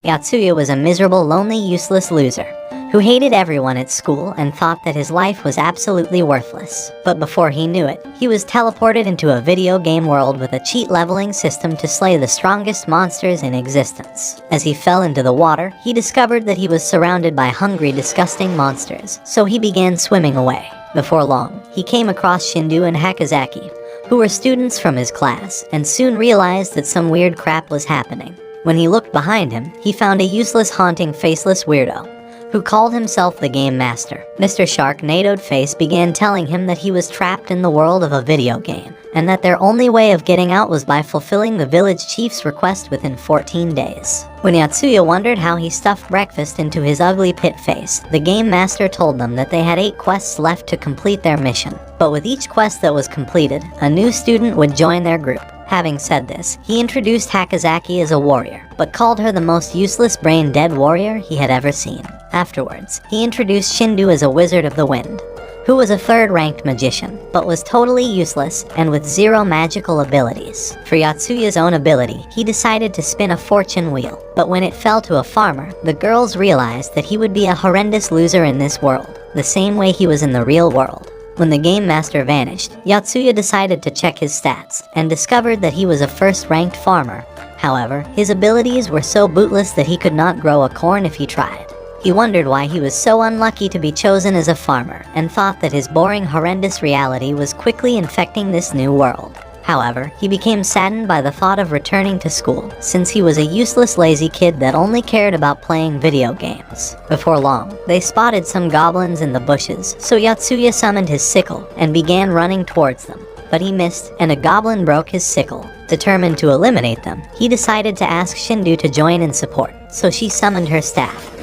Yatsuya was a miserable, lonely, useless loser who hated everyone at school and thought that his life was absolutely worthless. But before he knew it, he was teleported into a video game world with a cheat leveling system to slay the strongest monsters in existence. As he fell into the water, he discovered that he was surrounded by hungry, disgusting monsters, so he began swimming away. Before long, he came across Shindu and Hakazaki, who were students from his class, and soon realized that some weird crap was happening. When he looked behind him, he found a useless, haunting, faceless weirdo who called himself the Game Master. Mr. Sharknadoed Face began telling him that he was trapped in the world of a video game, and that their only way of getting out was by fulfilling the village chief's request within 14 days. When Yatsuya wondered how he stuffed breakfast into his ugly pit face, the Game Master told them that they had 8 quests left to complete their mission. But with each quest that was completed, a new student would join their group. Having said this, he introduced Hakazaki as a warrior, but called her the most useless brain-dead warrior he had ever seen. Afterwards, he introduced Shindu as a wizard of the wind, who was a 3rd-ranked magician, but was totally useless and with 0 magical abilities. For Yatsuya's own ability, he decided to spin a fortune wheel, but when it fell to a farmer, the girls realized that he would be a horrendous loser in this world, the same way he was in the real world. When the Game Master vanished, Yatsuya decided to check his stats, and discovered that he was a 1st-ranked farmer. However, his abilities were so bootless that he could not grow a corn if he tried. He wondered why he was so unlucky to be chosen as a farmer, and thought that his boring, horrendous reality was quickly infecting this new world. However, he became saddened by the thought of returning to school, since he was a useless, lazy kid that only cared about playing video games. Before long, they spotted some goblins in the bushes, so Yatsuya summoned his sickle and began running towards them. But he missed, and a goblin broke his sickle. Determined to eliminate them, he decided to ask Shindu to join in support, so she summoned her staff.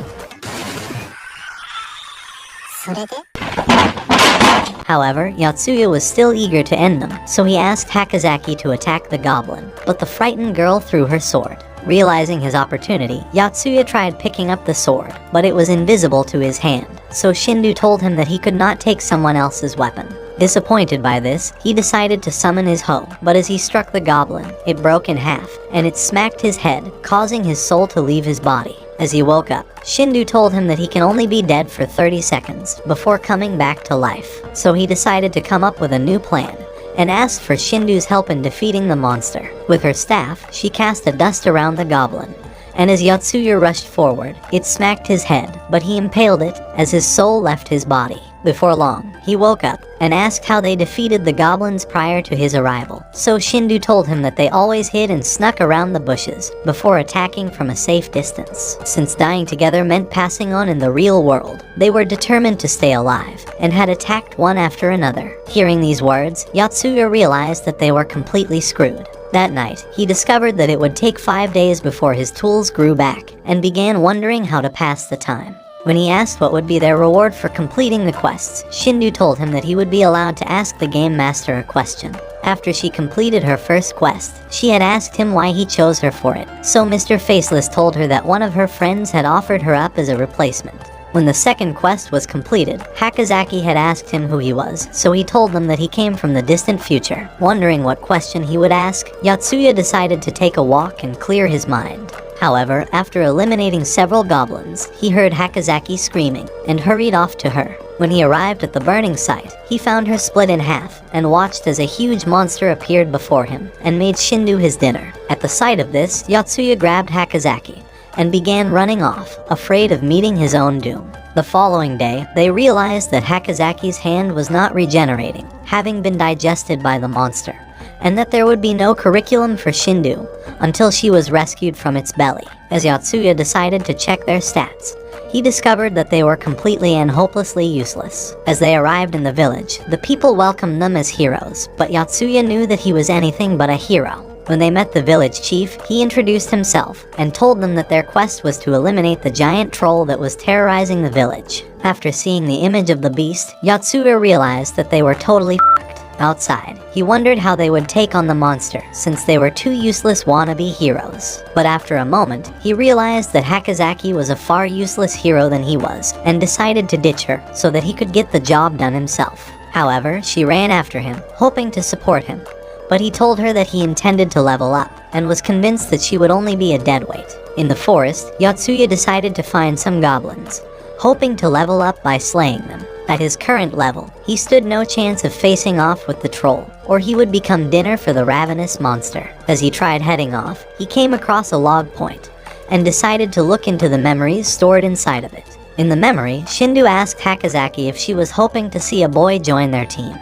However, Yatsuya was still eager to end them, so he asked Hakazaki to attack the goblin, but the frightened girl threw her sword. Realizing his opportunity, Yatsuya tried picking up the sword, but it was invisible to his hand, so Shindu told him that he could not take someone else's weapon. Disappointed by this, he decided to summon his hoe, but as he struck the goblin, it broke in half, and it smacked his head, causing his soul to leave his body. As he woke up, Shindu told him that he can only be dead for 30 seconds before coming back to life, so he decided to come up with a new plan, and asked for Shindu's help in defeating the monster. With her staff, she cast a dust around the goblin, and as Yatsuya rushed forward, it smacked his head, but he impaled it as his soul left his body. Before long, he woke up and asked how they defeated the goblins prior to his arrival. So Shindu told him that they always hid and snuck around the bushes before attacking from a safe distance. Since dying together meant passing on in the real world, they were determined to stay alive and had attacked one after another. Hearing these words, Yatsuya realized that they were completely screwed. That night, he discovered that it would take 5 days before his tools grew back, and began wondering how to pass the time. When he asked what would be their reward for completing the quests, Shindu told him that he would be allowed to ask the Game Master a question. After she completed her first quest, she had asked him why he chose her for it, so Mr. Faceless told her that one of her friends had offered her up as a replacement. When the second quest was completed, Hakazaki had asked him who he was, so he told them that he came from the distant future. Wondering what question he would ask, Yatsuya decided to take a walk and clear his mind. However, after eliminating several goblins, he heard Hakazaki screaming and hurried off to her. When he arrived at the burning site, he found her split in half and watched as a huge monster appeared before him and made Shindu his dinner. At the sight of this, Yatsuya grabbed Hakazaki and began running off, afraid of meeting his own doom. The following day, they realized that Hakazaki's hand was not regenerating, having been digested by the monster, and that there would be no curriculum for Shindu until she was rescued from its belly. As Yatsuya decided to check their stats, he discovered that they were completely and hopelessly useless. As they arrived in the village, the people welcomed them as heroes, but Yatsuya knew that he was anything but a hero. When they met the village chief, he introduced himself and told them that their quest was to eliminate the giant troll that was terrorizing the village. After seeing the image of the beast, Yatsuya realized that they were totally f***ed. Outside, he wondered how they would take on the monster since they were two useless wannabe heroes. But after a moment, he realized that Hakazaki was a far useless hero than he was, and decided to ditch her so that he could get the job done himself. However, she ran after him, hoping to support him, but he told her that he intended to level up, and was convinced that she would only be a deadweight. In the forest, Yotsuya decided to find some goblins, hoping to level up by slaying them. At his current level, he stood no chance of facing off with the troll, or he would become dinner for the ravenous monster. As he tried heading off, he came across a log point, and decided to look into the memories stored inside of it. In the memory, Shindu asked Hakozaki if she was hoping to see a boy join their team,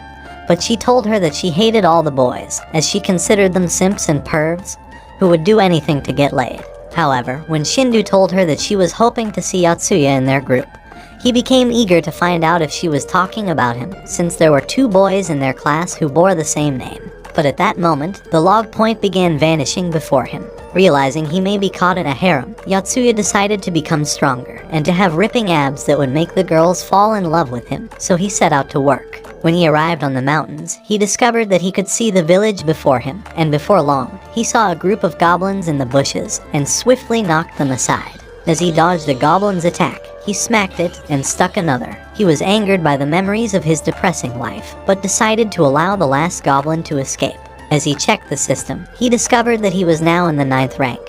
but she told her that she hated all the boys, as she considered them simps and pervs who would do anything to get laid. However, when Shindu told her that she was hoping to see Yotsuya in their group, he became eager to find out if she was talking about him, since there were 2 boys in their class who bore the same name. But at that moment, the log point began vanishing before him. Realizing he may be caught in a harem, Yotsuya decided to become stronger, and to have ripping abs that would make the girls fall in love with him, so he set out to work. When he arrived on the mountains, he discovered that he could see the village before him, and before long, he saw a group of goblins in the bushes, and swiftly knocked them aside. As he dodged a goblin's attack, he smacked it and stuck another. He was angered by the memories of his depressing life, but decided to allow the last goblin to escape. As he checked the system, he discovered that he was now in the 9th rank,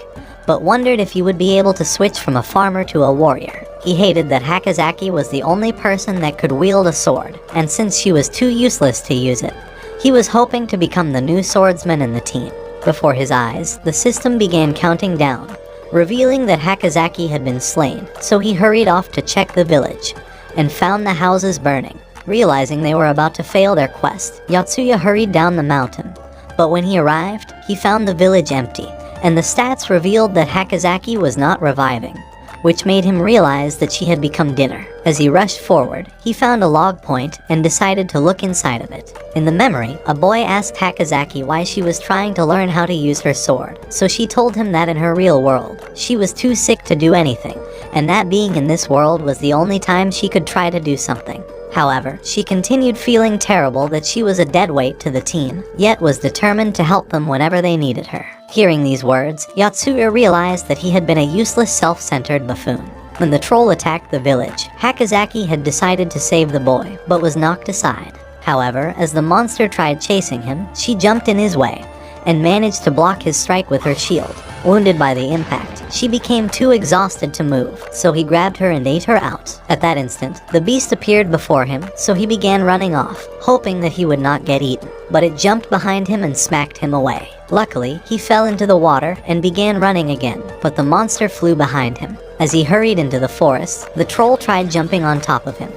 but wondered if he would be able to switch from a farmer to a warrior. He hated that Hakozaki was the only person that could wield a sword, and since she was too useless to use it, he was hoping to become the new swordsman in the team. Before his eyes, the system began counting down, revealing that Hakozaki had been slain, so he hurried off to check the village, and found the houses burning. Realizing they were about to fail their quest, Yotsuya hurried down the mountain, but when he arrived, he found the village empty, and the stats revealed that Hakozaki was not reviving, which made him realize that she had become dinner. As he rushed forward, he found a log point and decided to look inside of it. In the memory, a boy asked Hakozaki why she was trying to learn how to use her sword, so she told him that in her real world, she was too sick to do anything, and that being in this world was the only time she could try to do something. However, she continued feeling terrible that she was a deadweight to the team, yet was determined to help them whenever they needed her. Hearing these words, Yotsuya realized that he had been a useless self-centered buffoon. When the troll attacked the village, Hakozaki had decided to save the boy, but was knocked aside. However, as the monster tried chasing him, she jumped in his way, and managed to block his strike with her shield. Wounded by the impact, she became too exhausted to move, so he grabbed her and ate her out. At that instant, the beast appeared before him, so he began running off, hoping that he would not get eaten, but it jumped behind him and smacked him away. Luckily, he fell into the water and began running again, but the monster flew behind him. As he hurried into the forest, the troll tried jumping on top of him,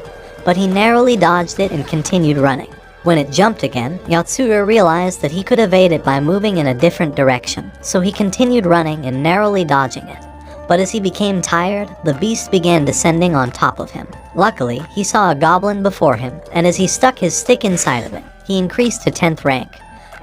but he narrowly dodged it and continued running. When it jumped again, Yotsuya realized that he could evade it by moving in a different direction, so he continued running and narrowly dodging it. But as he became tired, the beast began descending on top of him. Luckily, he saw a goblin before him, and as he stuck his stick inside of it, he increased to 10th rank,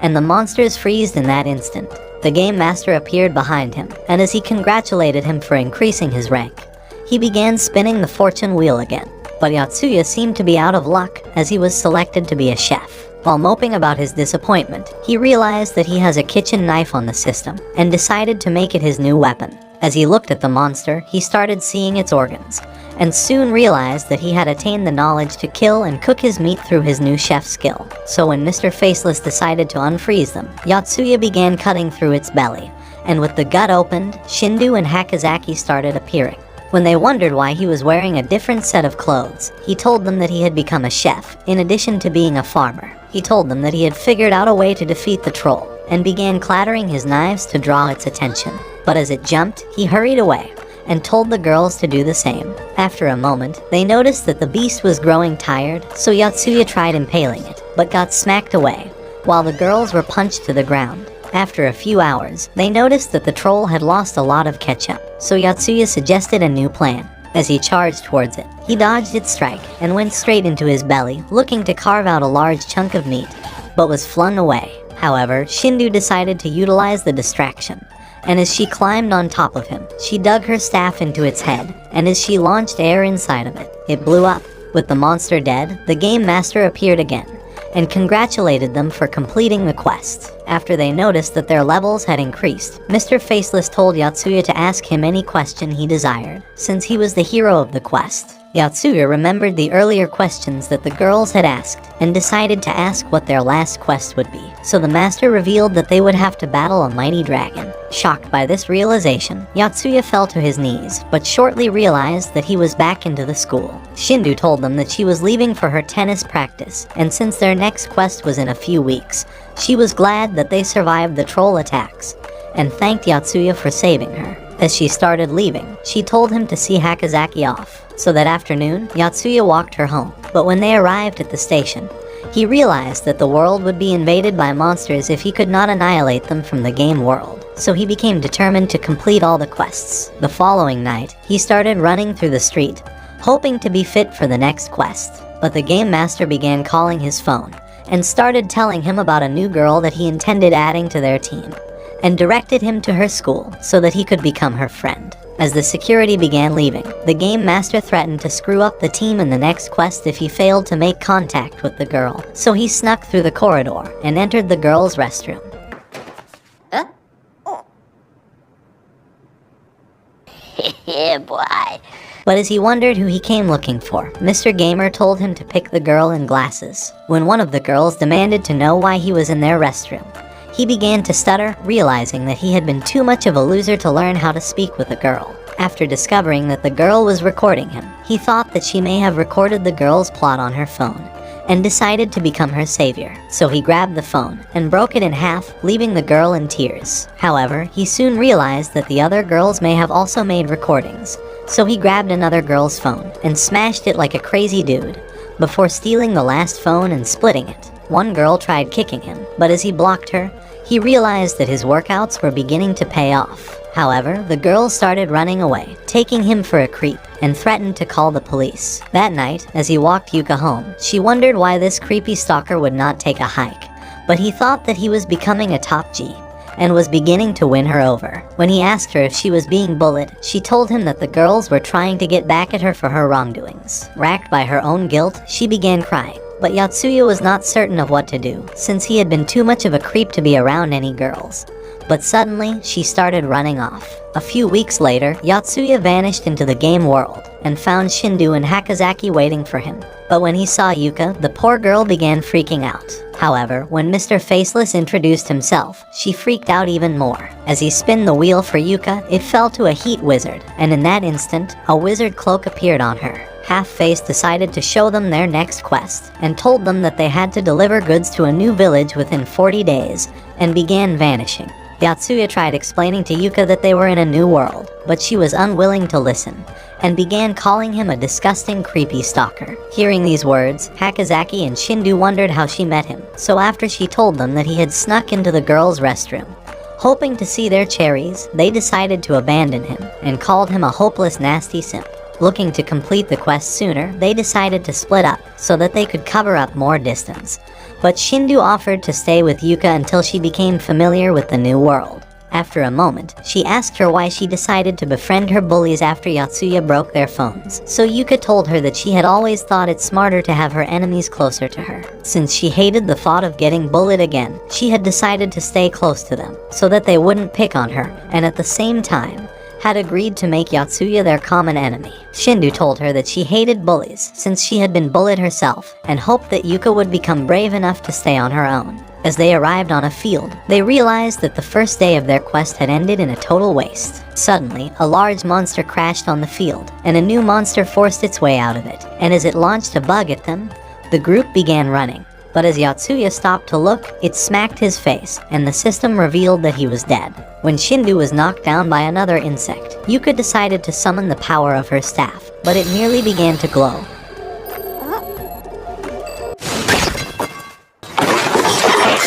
and the monsters freezed in that instant. The game master appeared behind him, and as he congratulated him for increasing his rank, he began spinning the fortune wheel again. But Yotsuya seemed to be out of luck, as he was selected to be a chef. While moping about his disappointment, he realized that he has a kitchen knife on the system, and decided to make it his new weapon. As he looked at the monster, he started seeing its organs, and soon realized that he had attained the knowledge to kill and cook his meat through his new chef skill. So when Mr. Faceless decided to unfreeze them, Yotsuya began cutting through its belly, and with the gut opened, Shindu and Hakozaki started appearing. When they wondered why he was wearing a different set of clothes, he told them that he had become a chef, in addition to being a farmer. He told them that he had figured out a way to defeat the troll, and began clattering his knives to draw its attention. But as it jumped, he hurried away, and told the girls to do the same. After a moment, they noticed that the beast was growing tired, so Yotsuya tried impaling it, but got smacked away, while the girls were punched to the ground. After a few hours, they noticed that the troll had lost a lot of ketchup, so Yotsuya suggested a new plan. As he charged towards it, he dodged its strike and went straight into his belly, looking to carve out a large chunk of meat, but was flung away. However, Shindu decided to utilize the distraction, and as she climbed on top of him, she dug her staff into its head, and as she launched air inside of it, it blew up. With the monster dead, the game master appeared again, and congratulated them for completing the quest. After they noticed that their levels had increased, Mr. Faceless told Yotsuya to ask him any question he desired, since he was the hero of the quest. Yotsuya remembered the earlier questions that the girls had asked and decided to ask what their last quest would be. So the master revealed that they would have to battle a mighty dragon. Shocked by this realization, Yotsuya fell to his knees, but shortly realized that he was back into the school. Shindu told them that she was leaving for her tennis practice, and since their next quest was in a few weeks, she was glad that they survived the troll attacks, and thanked Yotsuya for saving her. As she started leaving, she told him to see Hakazaki off. So that afternoon, Yotsuya walked her home. But when they arrived at the station, he realized that the world would be invaded by monsters if he could not annihilate them from the game world. So he became determined to complete all the quests. The following night, he started running through the street, hoping to be fit for the next quest. But the game master began calling his phone, and started telling him about a new girl that he intended adding to their team, and directed him to her school so that he could become her friend. As the security began leaving, the game master threatened to screw up the team in the next quest if he failed to make contact with the girl. So he snuck through the corridor and entered the girl's restroom. Yeah, boy. But as he wondered who he came looking for, Mr. Gamer told him to pick the girl in glasses. When one of the girls demanded to know why he was in their restroom, he began to stutter, realizing that he had been too much of a loser to learn how to speak with a girl. After discovering that the girl was recording him, he thought that she may have recorded the girl's plot on her phone, and decided to become her savior. So he grabbed the phone and broke it in half, leaving the girl in tears. However, he soon realized that the other girls may have also made recordings, so he grabbed another girl's phone and smashed it like a crazy dude, before stealing the last phone and splitting it. One girl tried kicking him, but as he blocked her, he realized that his workouts were beginning to pay off. However, the girl started running away, taking him for a creep, and threatened to call the police. That night, as he walked Yuka home, she wondered why this creepy stalker would not take a hike, but he thought that he was becoming a top G, and was beginning to win her over. When he asked her if she was being bullied, she told him that the girls were trying to get back at her for her wrongdoings. Racked by her own guilt, she began crying. But Yotsuya was not certain of what to do, since he had been too much of a creep to be around any girls. But suddenly, she started running off. A few weeks later, Yotsuya vanished into the game world, and found Shindu and Hakazaki waiting for him. But when he saw Yuka, the poor girl began freaking out. However, when Mr. Faceless introduced himself, she freaked out even more. As he spun the wheel for Yuka, it fell to a heat wizard, and in that instant, a wizard cloak appeared on her. Half-Face decided to show them their next quest, and told them that they had to deliver goods to a new village within 40 days, and began vanishing. Yotsuya tried explaining to Yuka that they were in a new world, but she was unwilling to listen, and began calling him a disgusting, creepy stalker. Hearing these words, Hakazaki and Shindu wondered how she met him, so after she told them that he had snuck into the girls' restroom, hoping to see their cherries, they decided to abandon him, and called him a hopeless, nasty simp. Looking to complete the quest sooner, they decided to split up so that they could cover up more distance. But Shindu offered to stay with Yuka until she became familiar with the new world. After a moment, she asked her why she decided to befriend her bullies after Yotsuya broke their phones. So Yuka told her that she had always thought it smarter to have her enemies closer to her. Since she hated the thought of getting bullied again, she had decided to stay close to them so that they wouldn't pick on her, and at the same time, had agreed to make Yotsuya their common enemy. Shindu told her that she hated bullies since she had been bullied herself, and hoped that Yuka would become brave enough to stay on her own. As they arrived on a field, they realized that the first day of their quest had ended in a total waste. Suddenly, a large monster crashed on the field, and a new monster forced its way out of it, and as it launched a bug at them, the group began running. But as Yotsuya stopped to look, it smacked his face, and the system revealed that he was dead. When Shindu was knocked down by another insect, Yuka decided to summon the power of her staff, but it merely began to glow.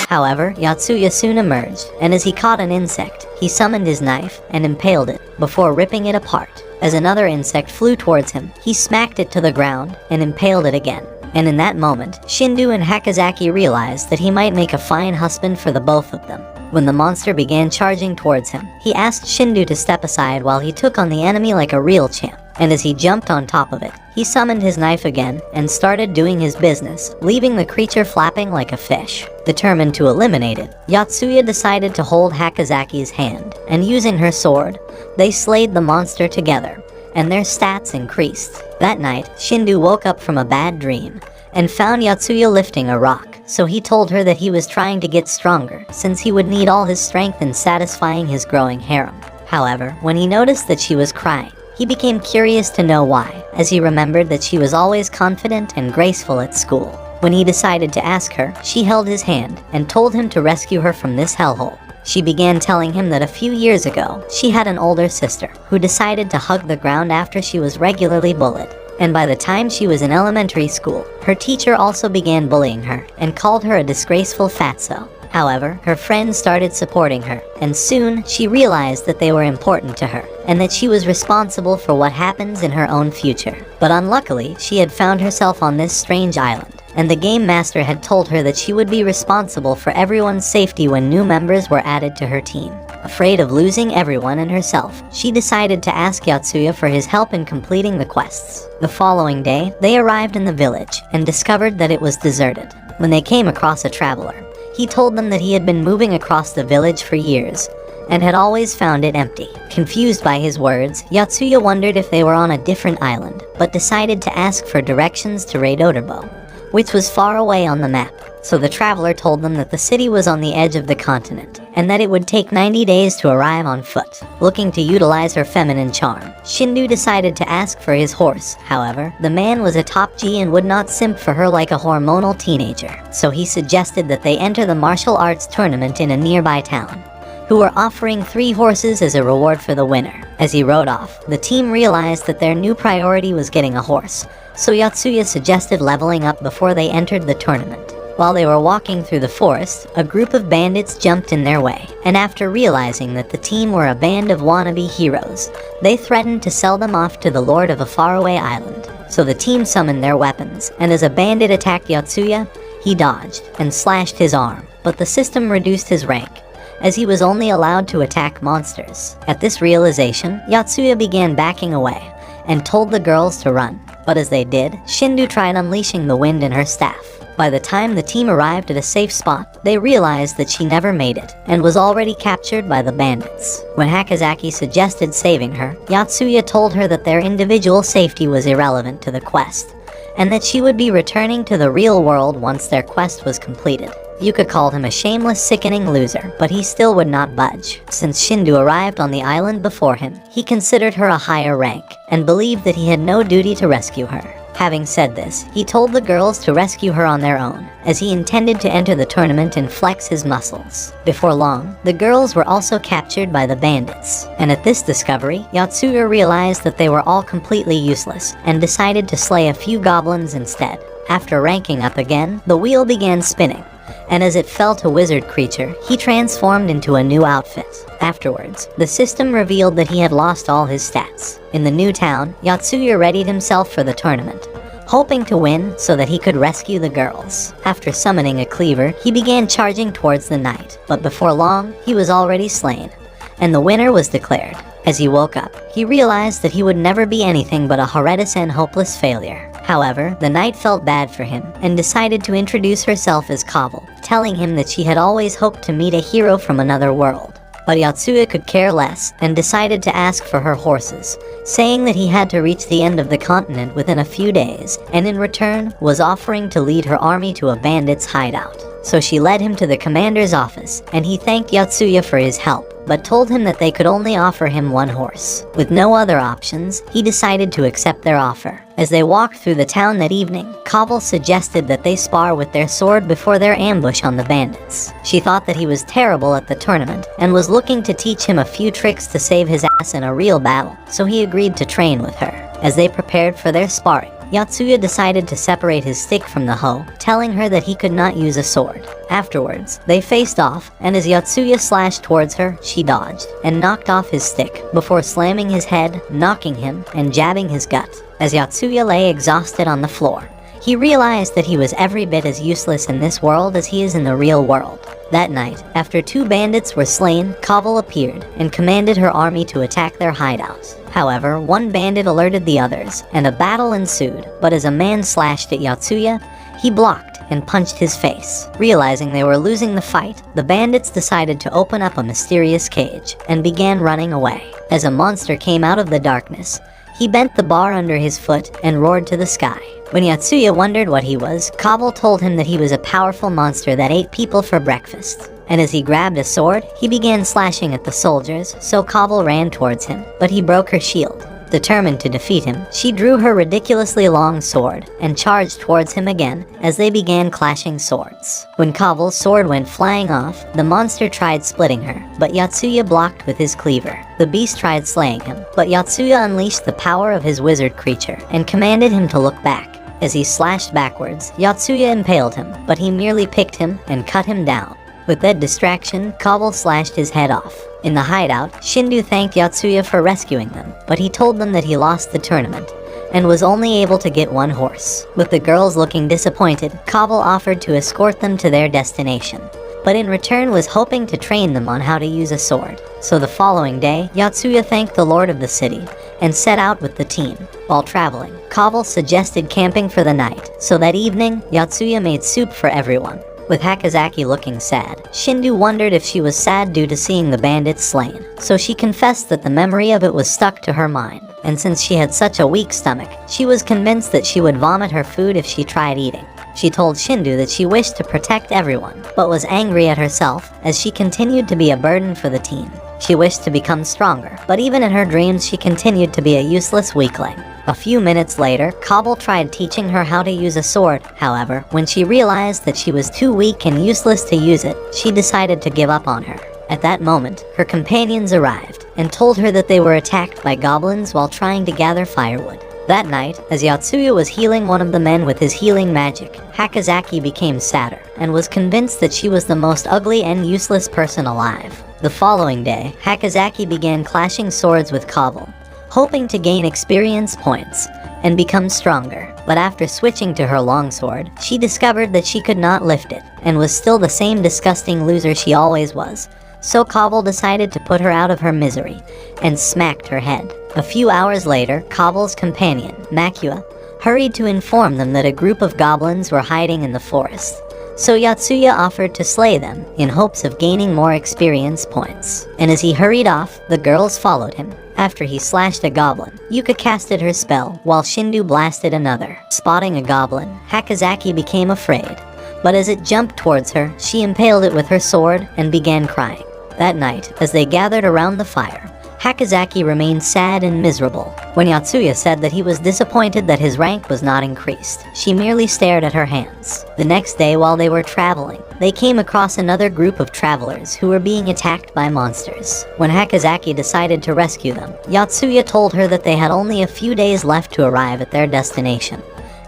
However, Yotsuya soon emerged, and as he caught an insect, he summoned his knife and impaled it, before ripping it apart. As another insect flew towards him, he smacked it to the ground and impaled it again. And in that moment, Shindu and Hakazaki realized that he might make a fine husband for the both of them. When the monster began charging towards him, he asked Shindu to step aside while he took on the enemy like a real champ. And as he jumped on top of it, he summoned his knife again and started doing his business, leaving the creature flapping like a fish. Determined to eliminate it, Yotsuya decided to hold Hakazaki's hand, and using her sword, they slayed the monster together, and their stats increased. That night, Shindu woke up from a bad dream and found Yotsuya lifting a rock, so he told her that he was trying to get stronger since he would need all his strength in satisfying his growing harem. However, when he noticed that she was crying, he became curious to know why, as he remembered that she was always confident and graceful at school. When he decided to ask her, she held his hand and told him to rescue her from this hellhole. She began telling him that a few years ago, she had an older sister who decided to hug the ground after she was regularly bullied. And by the time she was in elementary school, her teacher also began bullying her and called her a disgraceful fatso. However, her friends started supporting her, and soon she realized that they were important to her, and that she was responsible for what happens in her own future. But unluckily, she had found herself on this strange island, and the game master had told her that she would be responsible for everyone's safety when new members were added to her team. Afraid of losing everyone and herself, she decided to ask Yotsuya for his help in completing the quests. The following day, they arrived in the village and discovered that it was deserted. When they came across a traveler, he told them that he had been moving across the village for years and had always found it empty. Confused by his words, Yotsuya wondered if they were on a different island, but decided to ask for directions to Reidoderbo, which was far away on the map. So the traveler told them that the city was on the edge of the continent, and that it would take 90 days to arrive on foot. Looking to utilize her feminine charm, Shindu decided to ask for his horse. However, the man was a top G and would not simp for her like a hormonal teenager, so he suggested that they enter the martial arts tournament in a nearby town, who were offering 3 horses as a reward for the winner. As he rode off, the team realized that their new priority was getting a horse, so Yotsuya suggested leveling up before they entered the tournament. While they were walking through the forest, a group of bandits jumped in their way, and after realizing that the team were a band of wannabe heroes, they threatened to sell them off to the lord of a faraway island. So the team summoned their weapons, and as a bandit attacked Yotsuya, he dodged and slashed his arm, but the system reduced his rank, as he was only allowed to attack monsters. At this realization, Yotsuya began backing away and told the girls to run. But as they did, Shindu tried unleashing the wind in her staff. By the time the team arrived at a safe spot, they realized that she never made it and was already captured by the bandits. When Hakazaki suggested saving her, Yotsuya told her that their individual safety was irrelevant to the quest, and that she would be returning to the real world once their quest was completed. Yuka called him a shameless, sickening loser, but he still would not budge. Since Shindu arrived on the island before him, he considered her a higher rank and believed that he had no duty to rescue her. Having said this, he told the girls to rescue her on their own, as he intended to enter the tournament and flex his muscles. Before long, the girls were also captured by the bandits, and at this discovery, Yotsuya realized that they were all completely useless and decided to slay a few goblins instead. After ranking up again, the wheel began spinning, and as it fell to wizard creature, he transformed into a new outfit. Afterwards, the system revealed that he had lost all his stats. In the new town, Yotsuya readied himself for the tournament, hoping to win so that he could rescue the girls. After summoning a cleaver, he began charging towards the knight, but before long, he was already slain, and the winner was declared. As he woke up, he realized that he would never be anything but a horrendous and hopeless failure. However, the knight felt bad for him and decided to introduce herself as Kaval, telling him that she had always hoped to meet a hero from another world. But Yotsuya could care less and decided to ask for her horses, saying that he had to reach the end of the continent within a few days, and in return was offering to lead her army to a bandit's hideout. So she led him to the commander's office, and he thanked Yotsuya for his help, but told him that they could only offer him 1 horse. With no other options, he decided to accept their offer. As they walked through the town that evening, Kaval suggested that they spar with their sword before their ambush on the bandits. She thought that he was terrible at the tournament and was looking to teach him a few tricks to save his ass in a real battle, so he agreed to train with her. As they prepared for their sparring, Yotsuya decided to separate his stick from the hoe, telling her that he could not use a sword. Afterwards, they faced off, and as Yotsuya slashed towards her, she dodged and knocked off his stick before slamming his head, knocking him, and jabbing his gut. As Yotsuya lay exhausted on the floor, he realized that he was every bit as useless in this world as he is in the real world. That night, after 2 bandits were slain, Kaval appeared and commanded her army to attack their hideout. However, 1 bandit alerted the others, and a battle ensued, but as a man slashed at Yotsuya, he blocked and punched his face. Realizing they were losing the fight, the bandits decided to open up a mysterious cage and began running away. As a monster came out of the darkness, He bent the bar under his foot and roared to the sky. When Yotsuya wondered what he was, Kabul told him that he was a powerful monster that ate people for breakfast. And as he grabbed a sword, he began slashing at the soldiers, so Kabul ran towards him, but he broke her shield. Determined to defeat him, she drew her ridiculously long sword and charged towards him again as they began clashing swords. When Kabul's sword went flying off, the monster tried splitting her, but Yotsuya blocked with his cleaver. The beast tried slaying him, but Yotsuya unleashed the power of his wizard creature and commanded him to look back. As he slashed backwards, Yotsuya impaled him, but he merely picked him and cut him down. With that distraction, Kabul slashed his head off. In the hideout, Shindu thanked Yotsuya for rescuing them, but he told them that he lost the tournament and was only able to get one horse. With the girls looking disappointed, Kabul offered to escort them to their destination, but in return was hoping to train them on how to use a sword. So the following day, Yotsuya thanked the lord of the city and set out with the team. While traveling, Kabul suggested camping for the night, so that evening, Yotsuya made soup for everyone. With Hakazaki looking sad, Shindu wondered if she was sad due to seeing the bandits slain, so she confessed that the memory of it was stuck to her mind, and since she had such a weak stomach, she was convinced that she would vomit her food if she tried eating. She told Shindu that she wished to protect everyone, but was angry at herself as she continued to be a burden for the team. She wished to become stronger, but even in her dreams she continued to be a useless weakling. A few minutes later, Kabul tried teaching her how to use a sword. However, when she realized that she was too weak and useless to use it, she decided to give up on her. At that moment, her companions arrived and told her that they were attacked by goblins while trying to gather firewood. That night, as Yotsuya was healing one of the men with his healing magic, Hakazaki became sadder and was convinced that she was the most ugly and useless person alive. The following day, Hakazaki began clashing swords with Kabul, hoping to gain experience points and become stronger. But after switching to her longsword, she discovered that she could not lift it and was still the same disgusting loser she always was. So Kabul decided to put her out of her misery and smacked her head. A few hours later, Kabul's companion, Makua, hurried to inform them that a group of goblins were hiding in the forest. So Yotsuya offered to slay them in hopes of gaining more experience points. And as he hurried off, the girls followed him. After he slashed a goblin, Yuka casted her spell while Shindu blasted another. Spotting a goblin, Hakazaki became afraid, but as it jumped towards her, she impaled it with her sword and began crying. That night, as they gathered around the fire, Hakazaki remained sad and miserable. When Yotsuya said that he was disappointed that his rank was not increased, she merely stared at her hands. The next day, while they were traveling, they came across another group of travelers who were being attacked by monsters. When Hakazaki decided to rescue them, Yotsuya told her that they had only a few days left to arrive at their destination,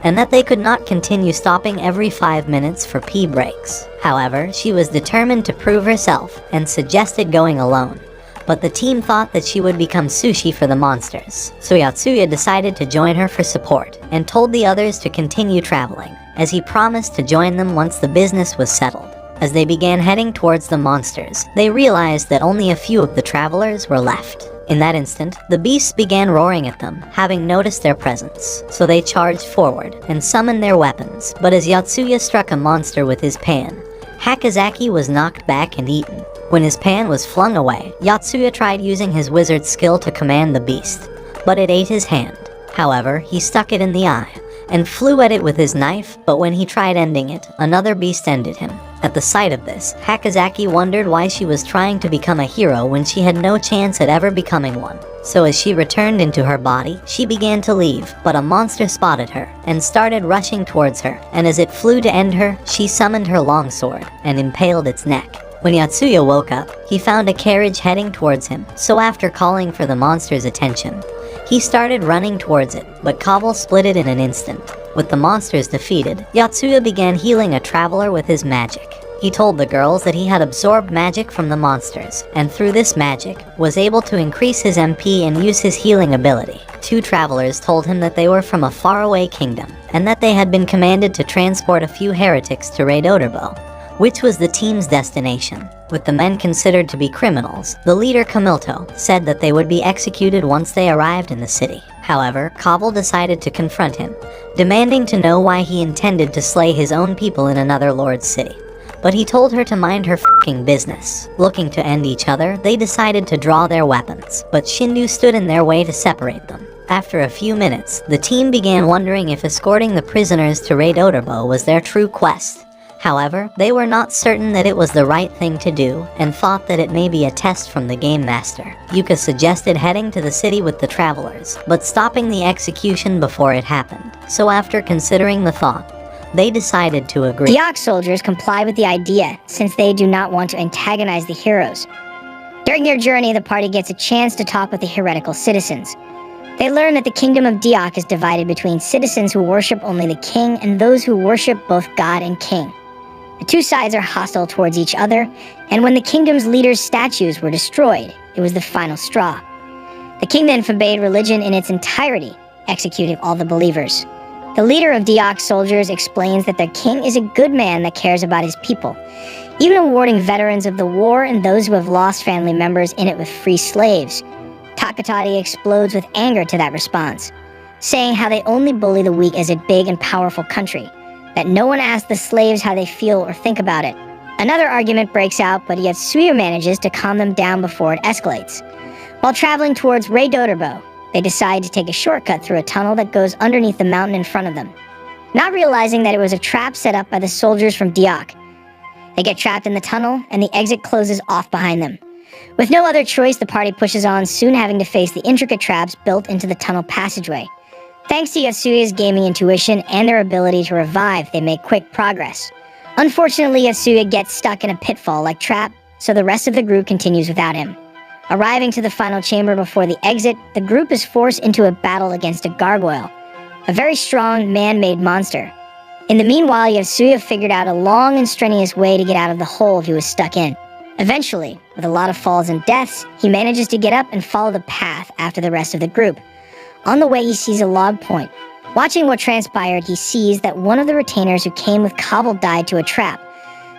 and that they could not continue stopping every 5 minutes for pee breaks. However, she was determined to prove herself and suggested going alone. But the team thought that she would become sushi for the monsters, so Yotsuya decided to join her for support and told the others to continue traveling, as he promised to join them once the business was settled. As they began heading towards the monsters, they realized that only a few of the travelers were left. In that instant, the beasts began roaring at them, having noticed their presence. So they charged forward and summoned their weapons, but as Yotsuya struck a monster with his pan, Hakazaki was knocked back and eaten. When his pan was flung away, Yotsuya tried using his wizard skill to command the beast, but it ate his hand. However, he stuck it in the eye and flew at it with his knife, but when he tried ending it, another beast ended him. At the sight of this, Hakazaki wondered why she was trying to become a hero when she had no chance at ever becoming one. So as she returned into her body, she began to leave, but a monster spotted her and started rushing towards her, and as it flew to end her, she summoned her longsword and impaled its neck. When Yotsuya woke up, he found a carriage heading towards him, so after calling for the monster's attention, he started running towards it, but Kabul split it in an instant. With the monsters defeated, Yotsuya began healing a traveler with his magic. He told the girls that he had absorbed magic from the monsters, and through this magic, was able to increase his MP and use his healing ability. 2 travelers told him that they were from a faraway kingdom, and that they had been commanded to transport a few heretics to Raid Oderbo, which was the team's destination. With the men considered to be criminals, the leader Kamilto said that they would be executed once they arrived in the city. However, Kabul decided to confront him, demanding to know why he intended to slay his own people in another lord's city. But he told her to mind her f***ing business. Looking to end each other, they decided to draw their weapons, but Shindu stood in their way to separate them. After a few minutes, the team began wondering if escorting the prisoners to Reidoderbo was their true quest. However, they were not certain that it was the right thing to do, and thought that it may be a test from the game master. Yuka suggested heading to the city with the travelers, but stopping the execution before it happened. So after considering the thought, they decided to agree. The Ox soldiers comply with the idea, since they do not want to antagonize the heroes. During their journey, the party gets a chance to talk with the heretical citizens. They learn that the kingdom of Diok is divided between citizens who worship only the king and those who worship both God and king. The two sides are hostile towards each other, and when the kingdom's leaders' statues were destroyed, it was the final straw. The king then forbade religion in its entirety, executing all the believers. The leader of Diok's soldiers explains that their king is a good man that cares about his people, even awarding veterans of the war and those who have lost family members in it with free slaves. Takatati explodes with anger to that response, saying how they only bully the weak as a big and powerful country, that no one asks the slaves how they feel or think about it. Another argument breaks out, but Yotsuya manages to calm them down before it escalates. While traveling towards Reidoderbo, they decide to take a shortcut through a tunnel that goes underneath the mountain in front of them, not realizing that it was a trap set up by the soldiers from Diok. They get trapped in the tunnel, and the exit closes off behind them. With no other choice, the party pushes on, soon having to face the intricate traps built into the tunnel passageway. Thanks to Yotsuya's gaming intuition and their ability to revive, they make quick progress. Unfortunately, Yotsuya gets stuck in a pitfall-like trap, so the rest of the group continues without him. Arriving to the final chamber before the exit, the group is forced into a battle against a gargoyle, a very strong man-made monster. In the meanwhile, Yotsuya figured out a long and strenuous way to get out of the hole he was stuck in. Eventually, with a lot of falls and deaths, he manages to get up and follow the path after the rest of the group. On the way, he sees a log point. Watching what transpired, he sees that one of the retainers who came with Kabul died to a trap.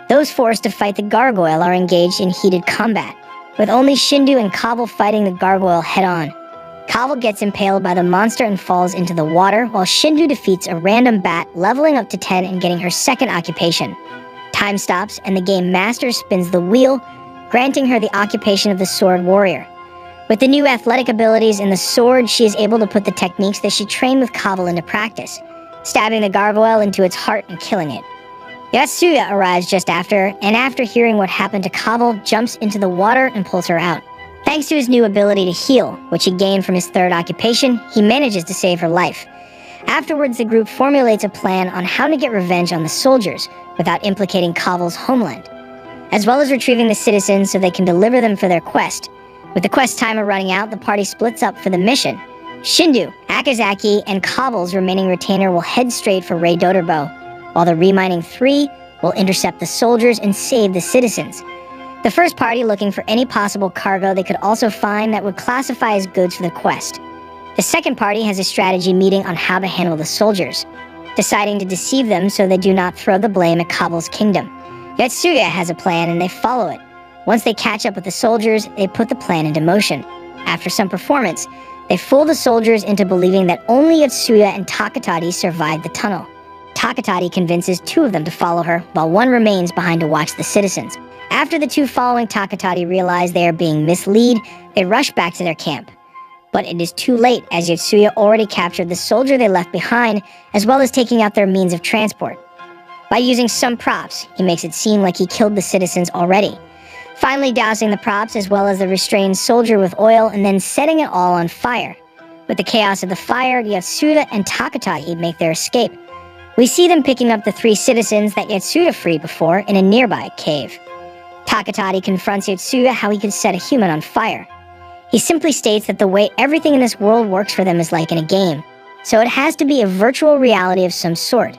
Those forced to fight the gargoyle are engaged in heated combat, with only Shindu and Kabul fighting the gargoyle head-on. Kabul gets impaled by the monster and falls into the water, while Shindu defeats a random bat, leveling up to 10 and getting her second occupation. Time stops, and the game master spins the wheel, granting her the occupation of the sword warrior. With the new athletic abilities in the sword, she is able to put the techniques that she trained with Kabul into practice, stabbing the gargoyle into its heart and killing it. Yotsuya arrives just after, and after hearing what happened to Kabul, jumps into the water and pulls her out. Thanks to his new ability to heal, which he gained from his third occupation, he manages to save her life. Afterwards, the group formulates a plan on how to get revenge on the soldiers without implicating Kabul's homeland, as well as retrieving the citizens so they can deliver them for their quest. With the quest timer running out, the party splits up for the mission. Shindu, Akazaki, and Kabul's remaining retainer will head straight for Reidoderbo, while the remaining 3 will intercept the soldiers and save the citizens. The first party looking for any possible cargo they could also find that would classify as goods for the quest. The second party has a strategy meeting on how to handle the soldiers, deciding to deceive them so they do not throw the blame at Kabul's kingdom. Yotsuya has a plan and they follow it. Once they catch up with the soldiers, they put the plan into motion. After some performance, they fool the soldiers into believing that only Yotsuya and Takatati survived the tunnel. Takatati convinces 2 of them to follow her, while 1 remains behind to watch the citizens. After the 2 following Takatati realize they are being misled, they rush back to their camp. But it is too late, as Yotsuya already captured the soldier they left behind, as well as taking out their means of transport. By using some props, he makes it seem like he killed the citizens already, finally dousing the props as well as the restrained soldier with oil and then setting it all on fire. With the chaos of the fire, Yotsuya and Takatati make their escape. We see them picking up the 3 citizens that Yotsuya freed before in a nearby cave. Takatati confronts Yotsuya how he could set a human on fire. He simply states that the way everything in this world works for them is like in a game, so it has to be a virtual reality of some sort.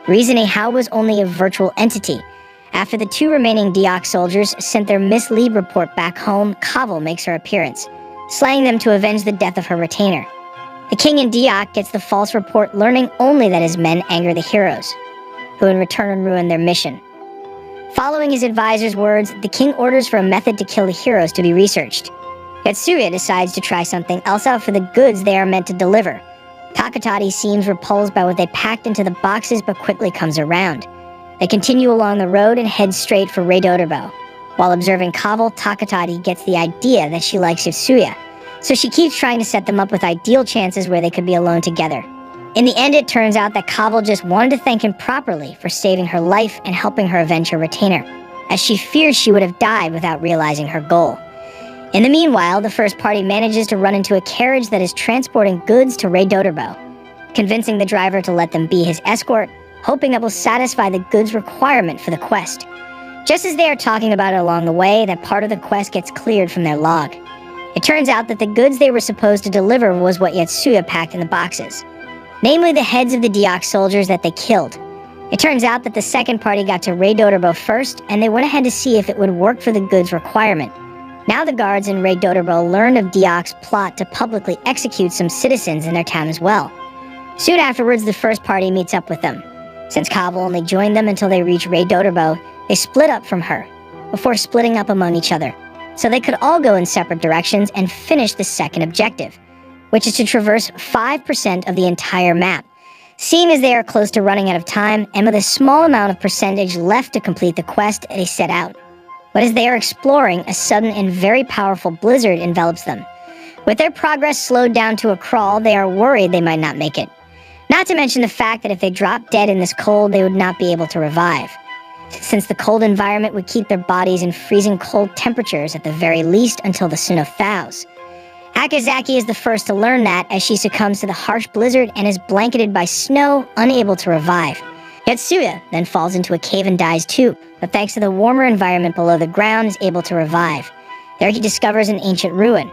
Reasoning how it was only a virtual entity. After the 2 remaining Diok soldiers sent their mislead report back home, Kabul makes her appearance, slaying them to avenge the death of her retainer. The king in Diok gets the false report, learning only that his men anger the heroes, who in return ruin their mission. Following his advisor's words, the king orders for a method to kill the heroes to be researched. Yotsuya decides to try something else out for the goods they are meant to deliver. Takatati seems repulsed by what they packed into the boxes but quickly comes around. They continue along the road and head straight for Reidoderbo. While observing Kabul, Takatati gets the idea that she likes Yotsuya, So she keeps trying to set them up with ideal chances where they could be alone together. In the end, it turns out that Kabul just wanted to thank him properly for saving her life and helping her avenge her retainer, as she fears she would have died without realizing her goal. In the meanwhile, the first party manages to run into a carriage that is transporting goods to Ray Doterbo, convincing the driver to let them be his escort, hoping it will satisfy the goods requirement for the quest. Just as they are talking about it along the way, that part of the quest gets cleared from their log. It turns out that the goods they were supposed to deliver was what Yotsuya packed in the boxes, namely the heads of the Diok soldiers that they killed. It turns out that the second party got to Ray Doterbo first, and they went ahead to see if it would work for the goods requirement. Now the guards in Ray Doterbo learned of Diok's plot to publicly execute some citizens in their town as well. Soon afterwards, the first party meets up with them. Since Kabul only joined them until they reach Ray Doterbo, they split up from her, before splitting up among each other, so they could all go in separate directions and finish the second objective, which is to traverse 5% of the entire map. Seeing as they are close to running out of time, and with a small amount of percentage left to complete the quest, they set out. But as they are exploring, a sudden and very powerful blizzard envelops them. With their progress slowed down to a crawl, they are worried they might not make it. Not to mention the fact that if they drop dead in this cold, they would not be able to revive, since the cold environment would keep their bodies in freezing cold temperatures at the very least until the snow thaws. Hakazaki is the first to learn that, as she succumbs to the harsh blizzard and is blanketed by snow, unable to revive. Yotsuya then falls into a cave and dies too, but thanks to the warmer environment below the ground is able to revive. There he discovers an ancient ruin.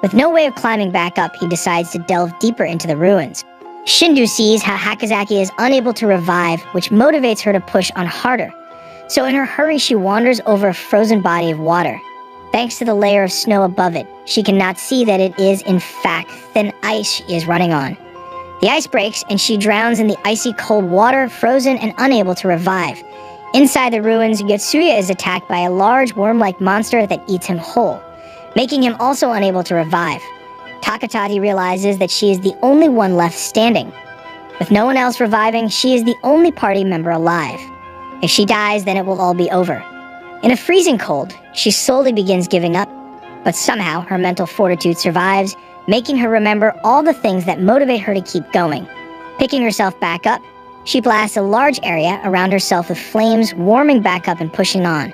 With no way of climbing back up, he decides to delve deeper into the ruins. Shindu sees how Hakazaki is unable to revive, which motivates her to push on harder. So in her hurry, she wanders over a frozen body of water. Thanks to the layer of snow above it, she cannot see that it is, in fact, thin ice she is running on. The ice breaks, and she drowns in the icy cold water, frozen and unable to revive. Inside the ruins, Yotsuya is attacked by a large worm-like monster that eats him whole, making him also unable to revive. Takatati realizes that she is the only one left standing. With no one else reviving, she is the only party member alive. If she dies, then it will all be over. In a freezing cold, she slowly begins giving up, but somehow her mental fortitude survives, making her remember all the things that motivate her to keep going. Picking herself back up, she blasts a large area around herself with flames, warming back up and pushing on.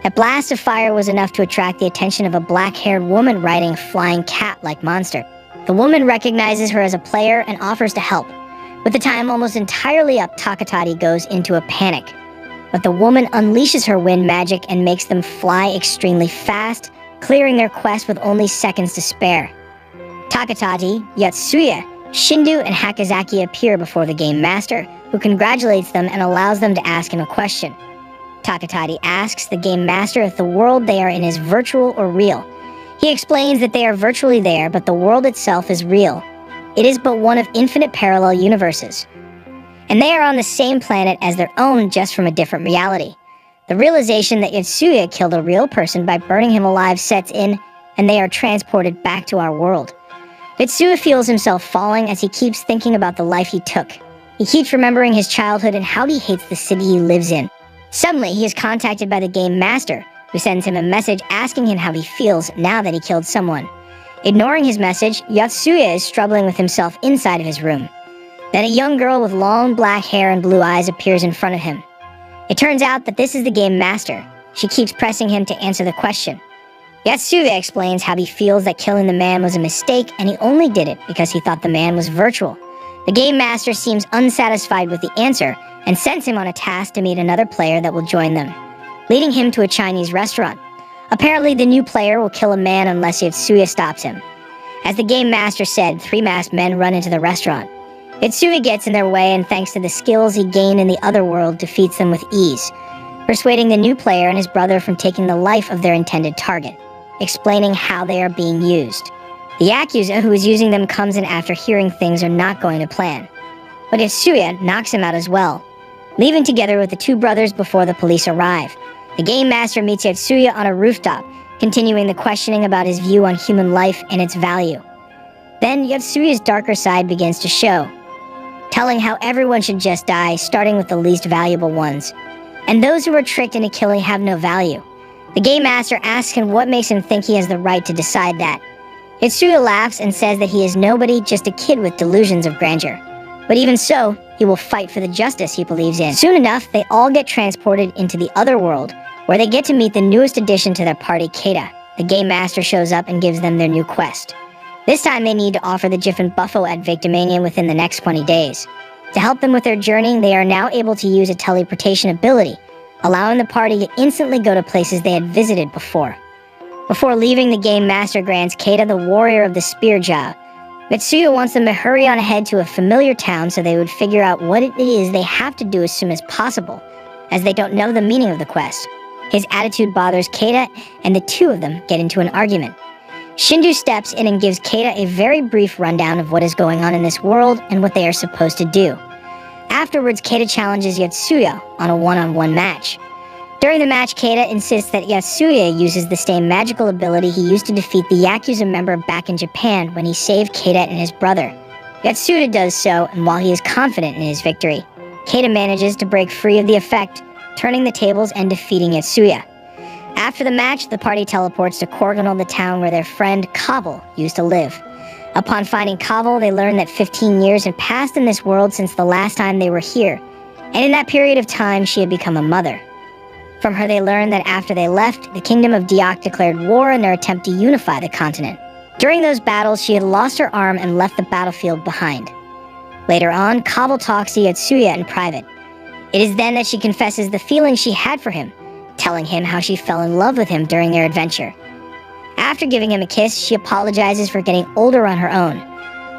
That blast of fire was enough to attract the attention of a black-haired woman riding a flying cat-like monster. The woman recognizes her as a player and offers to help. With the time almost entirely up, Takatati goes into a panic. But the woman unleashes her wind magic and makes them fly extremely fast, clearing their quest with only seconds to spare. Takatati, Yotsuya, Shindu, and Hakazaki appear before the game master, who congratulates them and allows them to ask him a question. Takatati asks the game master if the world they are in is virtual or real. He explains that they are virtually there, but the world itself is real. It is but one of infinite parallel universes. And they are on the same planet as their own, just from a different reality. The realization that Yotsuya killed a real person by burning him alive sets in, and they are transported back to our world. Yotsuya feels himself falling as he keeps thinking about the life he took. He keeps remembering his childhood and how he hates the city he lives in. Suddenly, he is contacted by the game master, who sends him a message asking him how he feels now that he killed someone. Ignoring his message, Yotsuya is struggling with himself inside of his room. Then a young girl with long black hair and blue eyes appears in front of him. It turns out that this is the game master. She keeps pressing him to answer the question. Yotsuya explains how he feels that killing the man was a mistake, and he only did it because he thought the man was virtual. The game master seems unsatisfied with the answer and sends him on a task to meet another player that will join them, leading him to a Chinese restaurant. Apparently, the new player will kill a man unless Yotsuya stops him. As the game master said, 3 masked men run into the restaurant. Yotsuya gets in their way, and thanks to the skills he gained in the other world, defeats them with ease, persuading the new player and his brother from taking the life of their intended target, explaining how they are being used. The Yakuza who is using them comes in after hearing things are not going to plan, but Yotsuya knocks him out as well, leaving together with the 2 brothers before the police arrive. The game master meets Yotsuya on a rooftop, continuing the questioning about his view on human life and its value. Then Yotsuya's darker side begins to show, telling how everyone should just die, starting with the least valuable ones. And those who are tricked into killing have no value. The game master asks him what makes him think he has the right to decide that. Yatsuya laughs and says that he is nobody, just a kid with delusions of grandeur. But even so, he will fight for the justice he believes in. Soon enough, they all get transported into the other world, where they get to meet the newest addition to their party, Keita. The game master shows up and gives them their new quest. This time they need to offer the Jiffen Buffo at Victimania within the next 20 days. To help them with their journey, they are now able to use a teleportation ability, allowing the party to instantly go to places they had visited before. Before leaving, the game master grants Keita the warrior of the spear job. Yatsuya wants them to hurry on ahead to a familiar town so they would figure out what it is they have to do as soon as possible, as they don't know the meaning of the quest. His attitude bothers Keita, and the two of them get into an argument. Shinju steps in and gives Keita a very brief rundown of what is going on in this world and what they are supposed to do. Afterwards, Keita challenges Yatsuya on a one-on-one match. During the match, Keita insists that Yatsuya uses the same magical ability he used to defeat the Yakuza member back in Japan when he saved Keita and his brother. Yatsuya does so, and while he is confident in his victory, Keita manages to break free of the effect, turning the tables and defeating Yatsuya. After the match, the party teleports to Korganol, the town where their friend Kavel used to live. Upon finding Kavel, they learn that 15 years had passed in this world since the last time they were here, and in that period of time, she had become a mother. From her, they learned that after they left, the kingdom of Diok declared war in their attempt to unify the continent. During those battles, she had lost her arm and left the battlefield behind. Later on, Kavel talks to Yatsuya in private. It is then that she confesses the feelings she had for him, telling him how she fell in love with him during their adventure. After giving him a kiss, she apologizes for getting older on her own.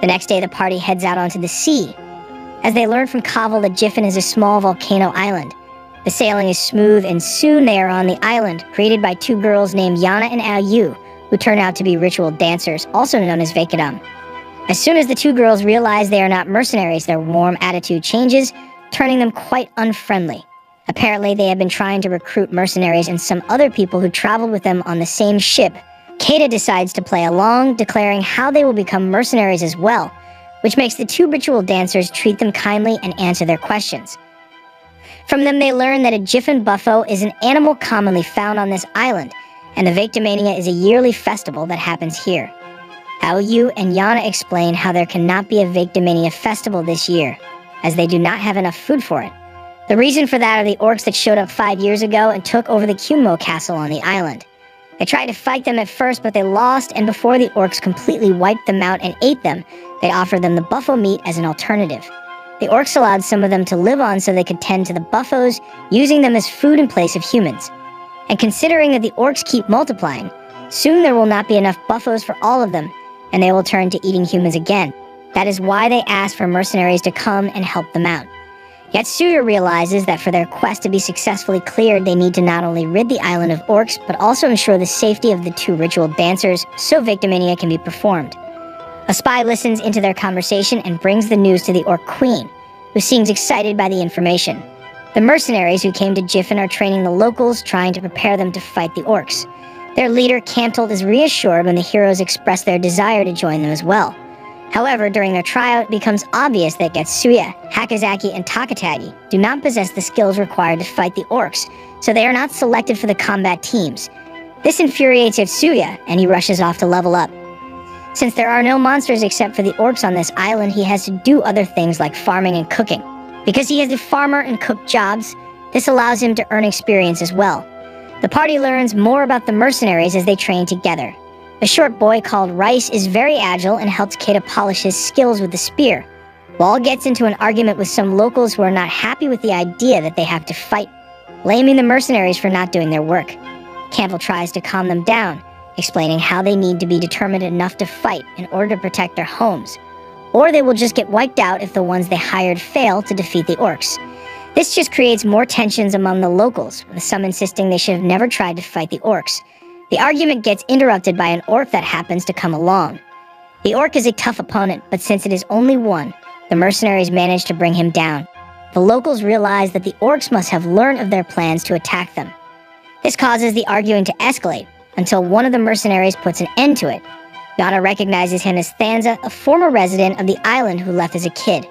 The next day, the party heads out onto the sea. As they learn from Kavel that Jiffen is a small volcano island, the sailing is smooth, and soon they are on the island, created by two girls named Yana and Aoyu, who turn out to be ritual dancers, also known as Veikadam. As soon as the two girls realize they are not mercenaries, their warm attitude changes, turning them quite unfriendly. Apparently, they have been trying to recruit mercenaries and some other people who traveled with them on the same ship. Keita decides to play along, declaring how they will become mercenaries as well, which makes the two ritual dancers treat them kindly and answer their questions. From them, they learn that a Jiffen Buffo is an animal commonly found on this island, and the Victimania is a yearly festival that happens here. Aoyu and Yana explain how there cannot be a Victimania festival this year, as they do not have enough food for it. The reason for that are the orcs that showed up 5 years ago and took over the Kyumo castle on the island. They tried to fight them at first, but they lost, and before the orcs completely wiped them out and ate them, they offered them the buffo meat as an alternative. The orcs allowed some of them to live on so they could tend to the buffos, using them as food in place of humans. And considering that the orcs keep multiplying, soon there will not be enough buffos for all of them, and they will turn to eating humans again. That is why they ask for mercenaries to come and help them out. Yatsuya realizes that for their quest to be successfully cleared, they need to not only rid the island of orcs, but also ensure the safety of the two ritual dancers so Victimania can be performed. A spy listens into their conversation and brings the news to the Orc Queen, who seems excited by the information. The mercenaries who came to Jiffen are training the locals, trying to prepare them to fight the orcs. Their leader, Kamtold, is reassured when the heroes express their desire to join them as well. However, during their tryout, it becomes obvious that Getsuya, Hakazaki, and Takatagi do not possess the skills required to fight the orcs, so they are not selected for the combat teams. This infuriates Yatsuya, and he rushes off to level up. Since there are no monsters except for the orcs on this island, he has to do other things like farming and cooking. Because he has the farmer and cook jobs, this allows him to earn experience as well. The party learns more about the mercenaries as they train together. A short boy called Rice is very agile and helps Keita polish his skills with the spear. Wall gets into an argument with some locals who are not happy with the idea that they have to fight, blaming the mercenaries for not doing their work. Campbell tries to calm them down, explaining how they need to be determined enough to fight in order to protect their homes, or they will just get wiped out if the ones they hired fail to defeat the orcs. This just creates more tensions among the locals, with some insisting they should have never tried to fight the orcs. The argument gets interrupted by an orc that happens to come along. The orc is a tough opponent, but since it is only one, the mercenaries manage to bring him down. The locals realize that the orcs must have learned of their plans to attack them. This causes the arguing to escalate, until one of the mercenaries puts an end to it. Yana recognizes him as Thanza, a former resident of the island who left as a kid.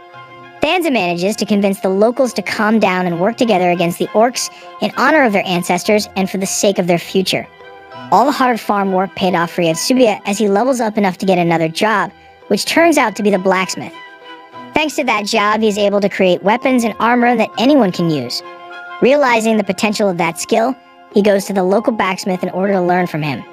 Thanza manages to convince the locals to calm down and work together against the orcs in honor of their ancestors and for the sake of their future. All the hard farm work paid off for Yotsuya as he levels up enough to get another job, which turns out to be the blacksmith. Thanks to that job, he is able to create weapons and armor that anyone can use. Realizing the potential of that skill, he goes to the local blacksmith in order to learn from him.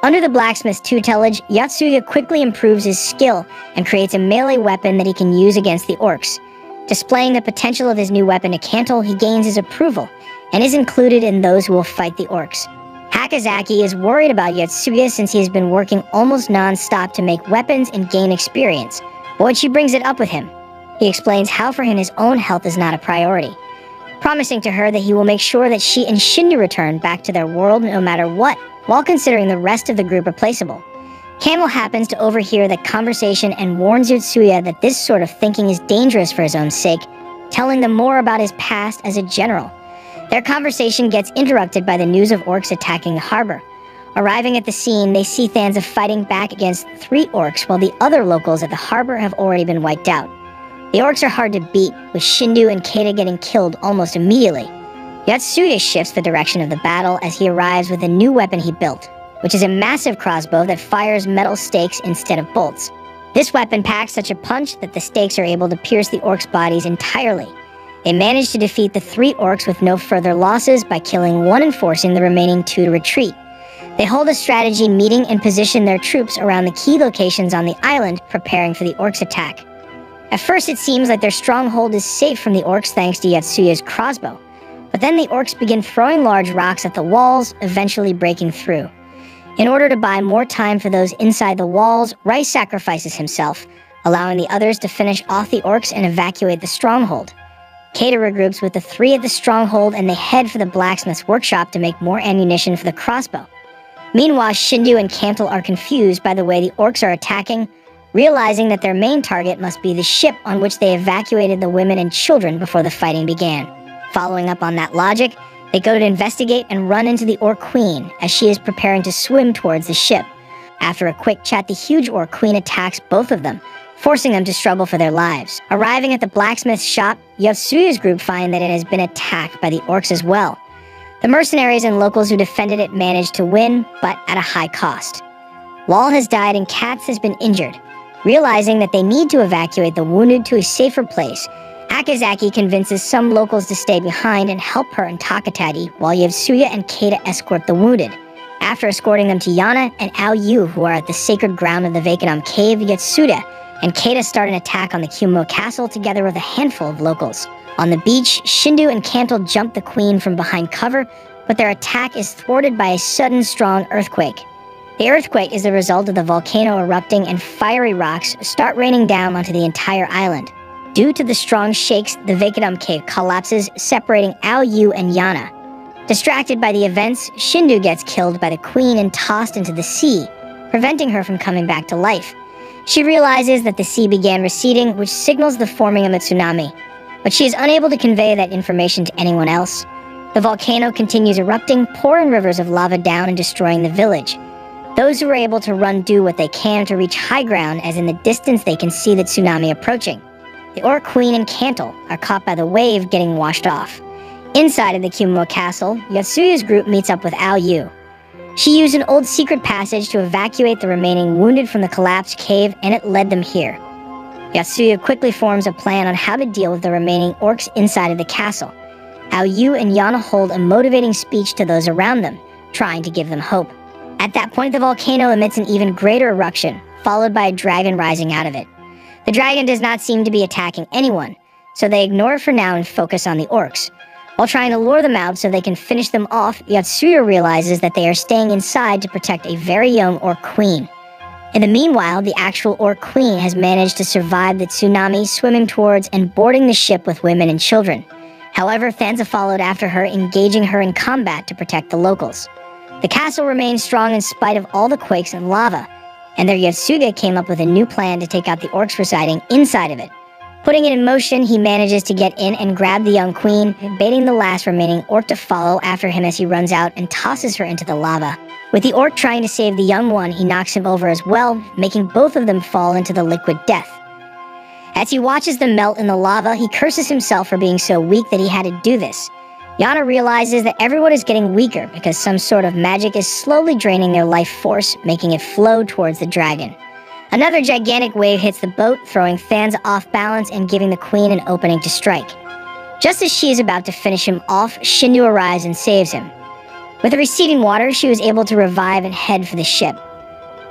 Under the blacksmith's tutelage, Yotsuya quickly improves his skill and creates a melee weapon that he can use against the orcs. Displaying the potential of his new weapon to Cantle, he gains his approval and is included in those who will fight the orcs. Hakozaki is worried about Yotsuya since he has been working almost non-stop to make weapons and gain experience, but when she brings it up with him, he explains how for him his own health is not a priority, promising to her that he will make sure that she and Shindu return back to their world no matter what, while considering the rest of the group replaceable. Camel happens to overhear the conversation and warns Yotsuya that this sort of thinking is dangerous for his own sake, telling them more about his past as a general. Their conversation gets interrupted by the news of orcs attacking the harbor. Arriving at the scene, they see Thanza fighting back against 3 orcs while the other locals at the harbor have already been wiped out. The orcs are hard to beat, with Shindu and Keita getting killed almost immediately. Yotsuya shifts the direction of the battle as he arrives with a new weapon he built, which is a massive crossbow that fires metal stakes instead of bolts. This weapon packs such a punch that the stakes are able to pierce the orcs' bodies entirely. They manage to defeat the 3 orcs with no further losses by killing 1 and forcing the remaining 2 to retreat. They hold a strategy meeting and position their troops around the key locations on the island, preparing for the orcs' attack. At first it seems like their stronghold is safe from the orcs thanks to Yotsuya's crossbow, but then the orcs begin throwing large rocks at the walls, eventually breaking through. In order to buy more time for those inside the walls, Rice sacrifices himself, allowing the others to finish off the orcs and evacuate the stronghold. Keita regroups with the 3 at the stronghold and they head for the blacksmith's workshop to make more ammunition for the crossbow. Meanwhile, Shindu and Cantle are confused by the way the orcs are attacking, realizing that their main target must be the ship on which they evacuated the women and children before the fighting began. Following up on that logic, they go to investigate and run into the Orc Queen as she is preparing to swim towards the ship. After a quick chat, the huge Orc Queen attacks both of them, forcing them to struggle for their lives. Arriving at the blacksmith's shop, Yotsuya's group find that it has been attacked by the orcs as well. The mercenaries and locals who defended it managed to win, but at a high cost. Wall has died and Katz has been injured. Realizing that they need to evacuate the wounded to a safer place, Hakozaki convinces some locals to stay behind and help her and Takatati, while Yotsuya and Keita escort the wounded. After escorting them to Yana and Ao Yu, who are at the sacred ground of the Vakadam Cave, Yotsuya and Keita start an attack on the Kumo Castle together with a handful of locals. On the beach, Shindu and Cantle jump the queen from behind cover, but their attack is thwarted by a sudden strong earthquake. The earthquake is the result of the volcano erupting and fiery rocks start raining down onto the entire island. Due to the strong shakes, the Vakadam Cave collapses, separating Ao Yu and Yana. Distracted by the events, Shindu gets killed by the queen and tossed into the sea, preventing her from coming back to life. She realizes that the sea began receding, which signals the forming of a tsunami, but she is unable to convey that information to anyone else. The volcano continues erupting, pouring rivers of lava down and destroying the village. Those who are able to run do what they can to reach high ground, as in the distance they can see the tsunami approaching. The Orc Queen and Cantle are caught by the wave, getting washed off. Inside of the Kumo Castle, Yotsuya's group meets up with Ao Yu. She used an old secret passage to evacuate the remaining wounded from the collapsed cave, and it led them here. Yotsuya quickly forms a plan on how to deal with the remaining orcs inside of the castle. Ao Yu and Yana hold a motivating speech to those around them, trying to give them hope. At that point, the volcano emits an even greater eruption, followed by a dragon rising out of it. The dragon does not seem to be attacking anyone, so they ignore it for now and focus on the orcs. While trying to lure them out so they can finish them off, Yotsuya realizes that they are staying inside to protect a very young Orc Queen. In the meanwhile, the actual Orc Queen has managed to survive the tsunami, swimming towards and boarding the ship with women and children. However, Thanza followed after her, engaging her in combat to protect the locals. The castle remained strong in spite of all the quakes and lava, and their Yotsuya came up with a new plan to take out the orcs residing inside of it. Putting it in motion, he manages to get in and grab the young queen, baiting the last remaining orc to follow after him as he runs out and tosses her into the lava. With the orc trying to save the young one, he knocks him over as well, making both of them fall into the liquid death. As he watches them melt in the lava, he curses himself for being so weak that he had to do this. Yana realizes that everyone is getting weaker because some sort of magic is slowly draining their life force, making it flow towards the dragon. Another gigantic wave hits the boat, throwing Thanza off balance and giving the queen an opening to strike. Just as she is about to finish him off, Shindu arrives and saves him. With the receding water, she was able to revive and head for the ship.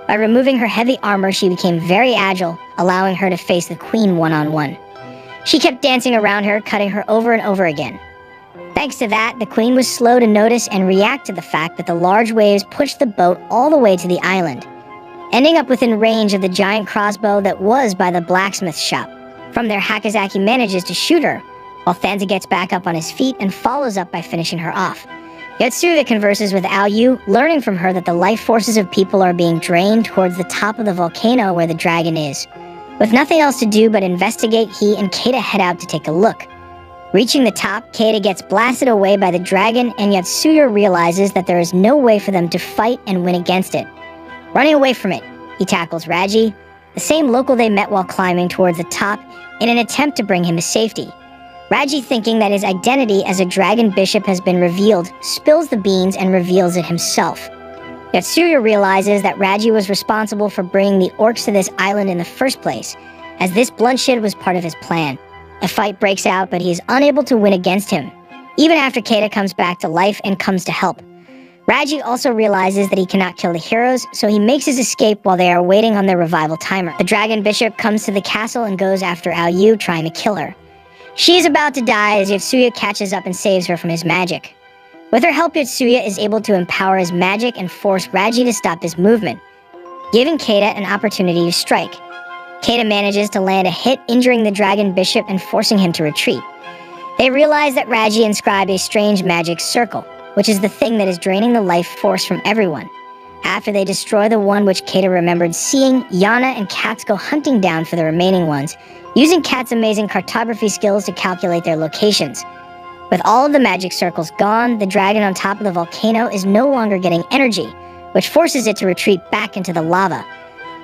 By removing her heavy armor, she became very agile, allowing her to face the queen one-on-one. She kept dancing around her, cutting her over and over again. Thanks to that, the queen was slow to notice and react to the fact that the large waves pushed the boat all the way to the island, ending up within range of the giant crossbow that was by the blacksmith shop. From there, Hakazaki manages to shoot her, while Thanza gets back up on his feet and follows up by finishing her off. Yotsuya converses with Aoyu, learning from her that the life forces of people are being drained towards the top of the volcano where the dragon is. With nothing else to do but investigate, he and Keita head out to take a look. Reaching the top, Keita gets blasted away by the dragon, and Yotsuya realizes that there is no way for them to fight and win against it. Running away from it, he tackles Raji, the same local they met while climbing towards the top, in an attempt to bring him to safety. Raji, thinking that his identity as a dragon bishop has been revealed, spills the beans and reveals it himself. Yotsuya realizes that Raji was responsible for bringing the orcs to this island in the first place, as this bloodshed was part of his plan. A fight breaks out, but he is unable to win against him, even after Keita comes back to life and comes to help. Raji also realizes that he cannot kill the heroes, so he makes his escape while they are waiting on their revival timer. The dragon bishop comes to the castle and goes after Aoyu, trying to kill her. She is about to die as Yotsuya catches up and saves her from his magic. With her help, Yotsuya is able to empower his magic and force Raji to stop his movement, giving Keita an opportunity to strike. Keita manages to land a hit, injuring the dragon bishop and forcing him to retreat. They realize that Raji inscribed a strange magic circle, which is the thing that is draining the life force from everyone. After they destroy the one which Keita remembered seeing, Yana and Katz go hunting down for the remaining ones, using Katz's amazing cartography skills to calculate their locations. With all of the magic circles gone, the dragon on top of the volcano is no longer getting energy, which forces it to retreat back into the lava.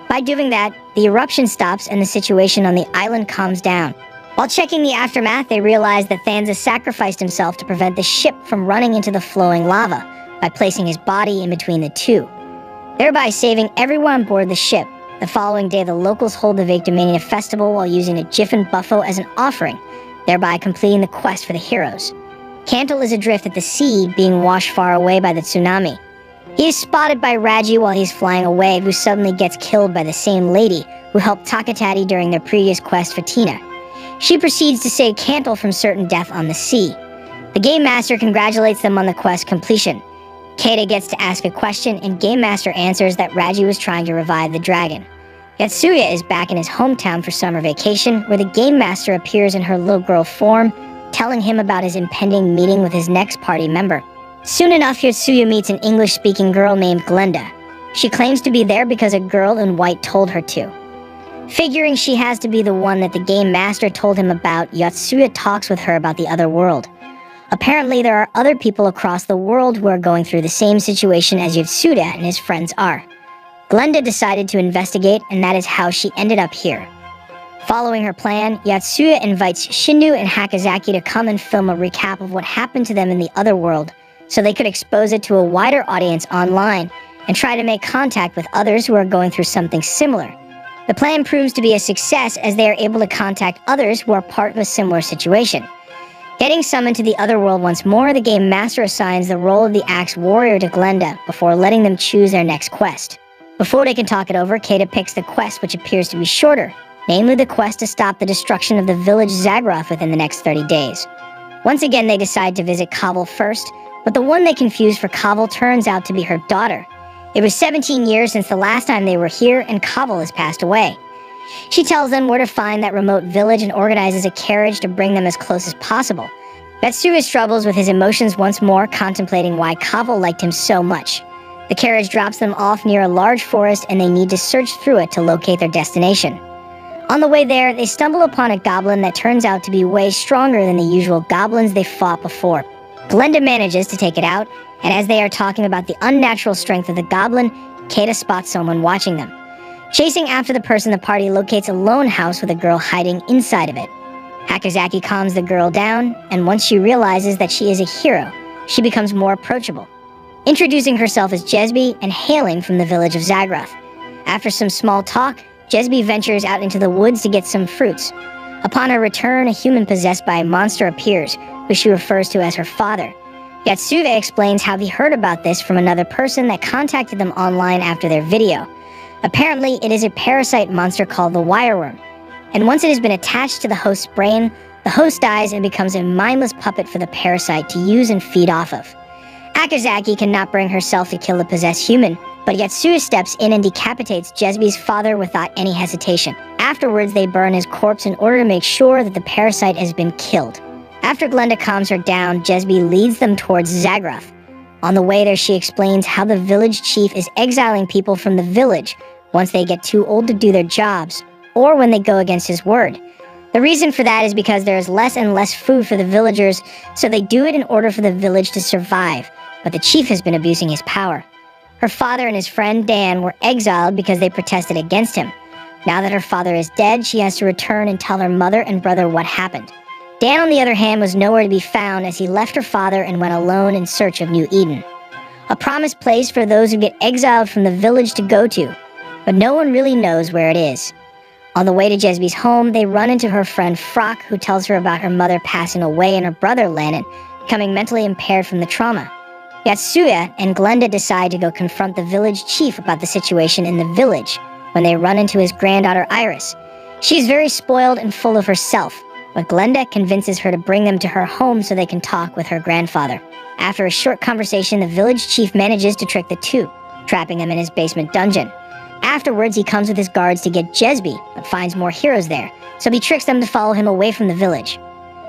By doing that, the eruption stops and the situation on the island calms down. While checking the aftermath, they realize that Thanza sacrificed himself to prevent the ship from running into the flowing lava by placing his body in between the two, thereby saving everyone on board the ship. The following day, the locals hold the Victimania festival while using a Jiffen buffo as an offering, thereby completing the quest for the heroes. Cantle is adrift at the sea, being washed far away by the tsunami. He is spotted by Raji while he's flying away, who suddenly gets killed by the same lady who helped Takatati during their previous quest for Tina. She proceeds to save Cantle from certain death on the sea. The Game Master congratulates them on the quest completion. Keita gets to ask a question, and Game Master answers that Raji was trying to revive the dragon. Yotsuya is back in his hometown for summer vacation, where the Game Master appears in her little girl form, telling him about his impending meeting with his next party member. Soon enough, Yotsuya meets an English-speaking girl named Glenda. She claims to be there because a girl in white told her to. Figuring she has to be the one that the Game Master told him about, Yotsuya talks with her about the other world. Apparently, there are other people across the world who are going through the same situation as Yotsuya and his friends are. Glenda decided to investigate, and that is how she ended up here. Following her plan, Yotsuya invites Shindu and Hakazaki to come and film a recap of what happened to them in the other world, so they could expose it to a wider audience online and try to make contact with others who are going through something similar. The plan proves to be a success as they are able to contact others who are part of a similar situation. Getting summoned to the other world once more, the Game Master assigns the role of the Axe Warrior to Glenda before letting them choose their next quest. Before they can talk it over, Keita picks the quest which appears to be shorter, namely the quest to stop the destruction of the village Zagroth within the next 30 days. Once again, they decide to visit Kaval first, but the one they confused for Kaval turns out to be her daughter. It was 17 years since the last time they were here, and Kaval has passed away. She tells them where to find that remote village and organizes a carriage to bring them as close as possible. Betsuya struggles with his emotions once more, contemplating why Kaval liked him so much. The carriage drops them off near a large forest, and they need to search through it to locate their destination. On the way there, they stumble upon a goblin that turns out to be way stronger than the usual goblins they fought before. Glenda manages to take it out, and as they are talking about the unnatural strength of the goblin, Keita spots someone watching them. Chasing after the person, the party locates a lone house with a girl hiding inside of it. Hakozaki calms the girl down, and once she realizes that she is a hero, she becomes more approachable, introducing herself as Jesby and hailing from the village of Zagroth. After some small talk, Jesby ventures out into the woods to get some fruits. Upon her return, a human possessed by a monster appears, who she refers to as her father. Yatsuya explains how he heard about this from another person that contacted them online after their video. Apparently, it is a parasite monster called the wireworm, and once it has been attached to the host's brain, the host dies and becomes a mindless puppet for the parasite to use and feed off of. Hakozaki cannot bring herself to kill the possessed human, but Yatsuya steps in and decapitates Jesby's father without any hesitation. Afterwards, they burn his corpse in order to make sure that the parasite has been killed. After Glenda calms her down, Jesby leads them towards Zagroth. On the way there, she explains how the village chief is exiling people from the village once they get too old to do their jobs, or when they go against his word. The reason for that is because there is less and less food for the villagers, so they do it in order for the village to survive, but the chief has been abusing his power. Her father and his friend Dan were exiled because they protested against him. Now that her father is dead, she has to return and tell her mother and brother what happened. Dan, on the other hand, was nowhere to be found as he left her father and went alone in search of New Eden, a promised place for those who get exiled from the village to go to, but no one really knows where it is. On the way to Jesby's home, they run into her friend Frock, who tells her about her mother passing away and her brother Lannon becoming mentally impaired from the trauma. Yatsuya and Glenda decide to go confront the village chief about the situation in the village when they run into his granddaughter Iris. She is very spoiled and full of herself, but Glenda convinces her to bring them to her home so they can talk with her grandfather. After a short conversation, the village chief manages to trick the two, trapping them in his basement dungeon. Afterwards, he comes with his guards to get Jesby, but finds more heroes there, so he tricks them to follow him away from the village.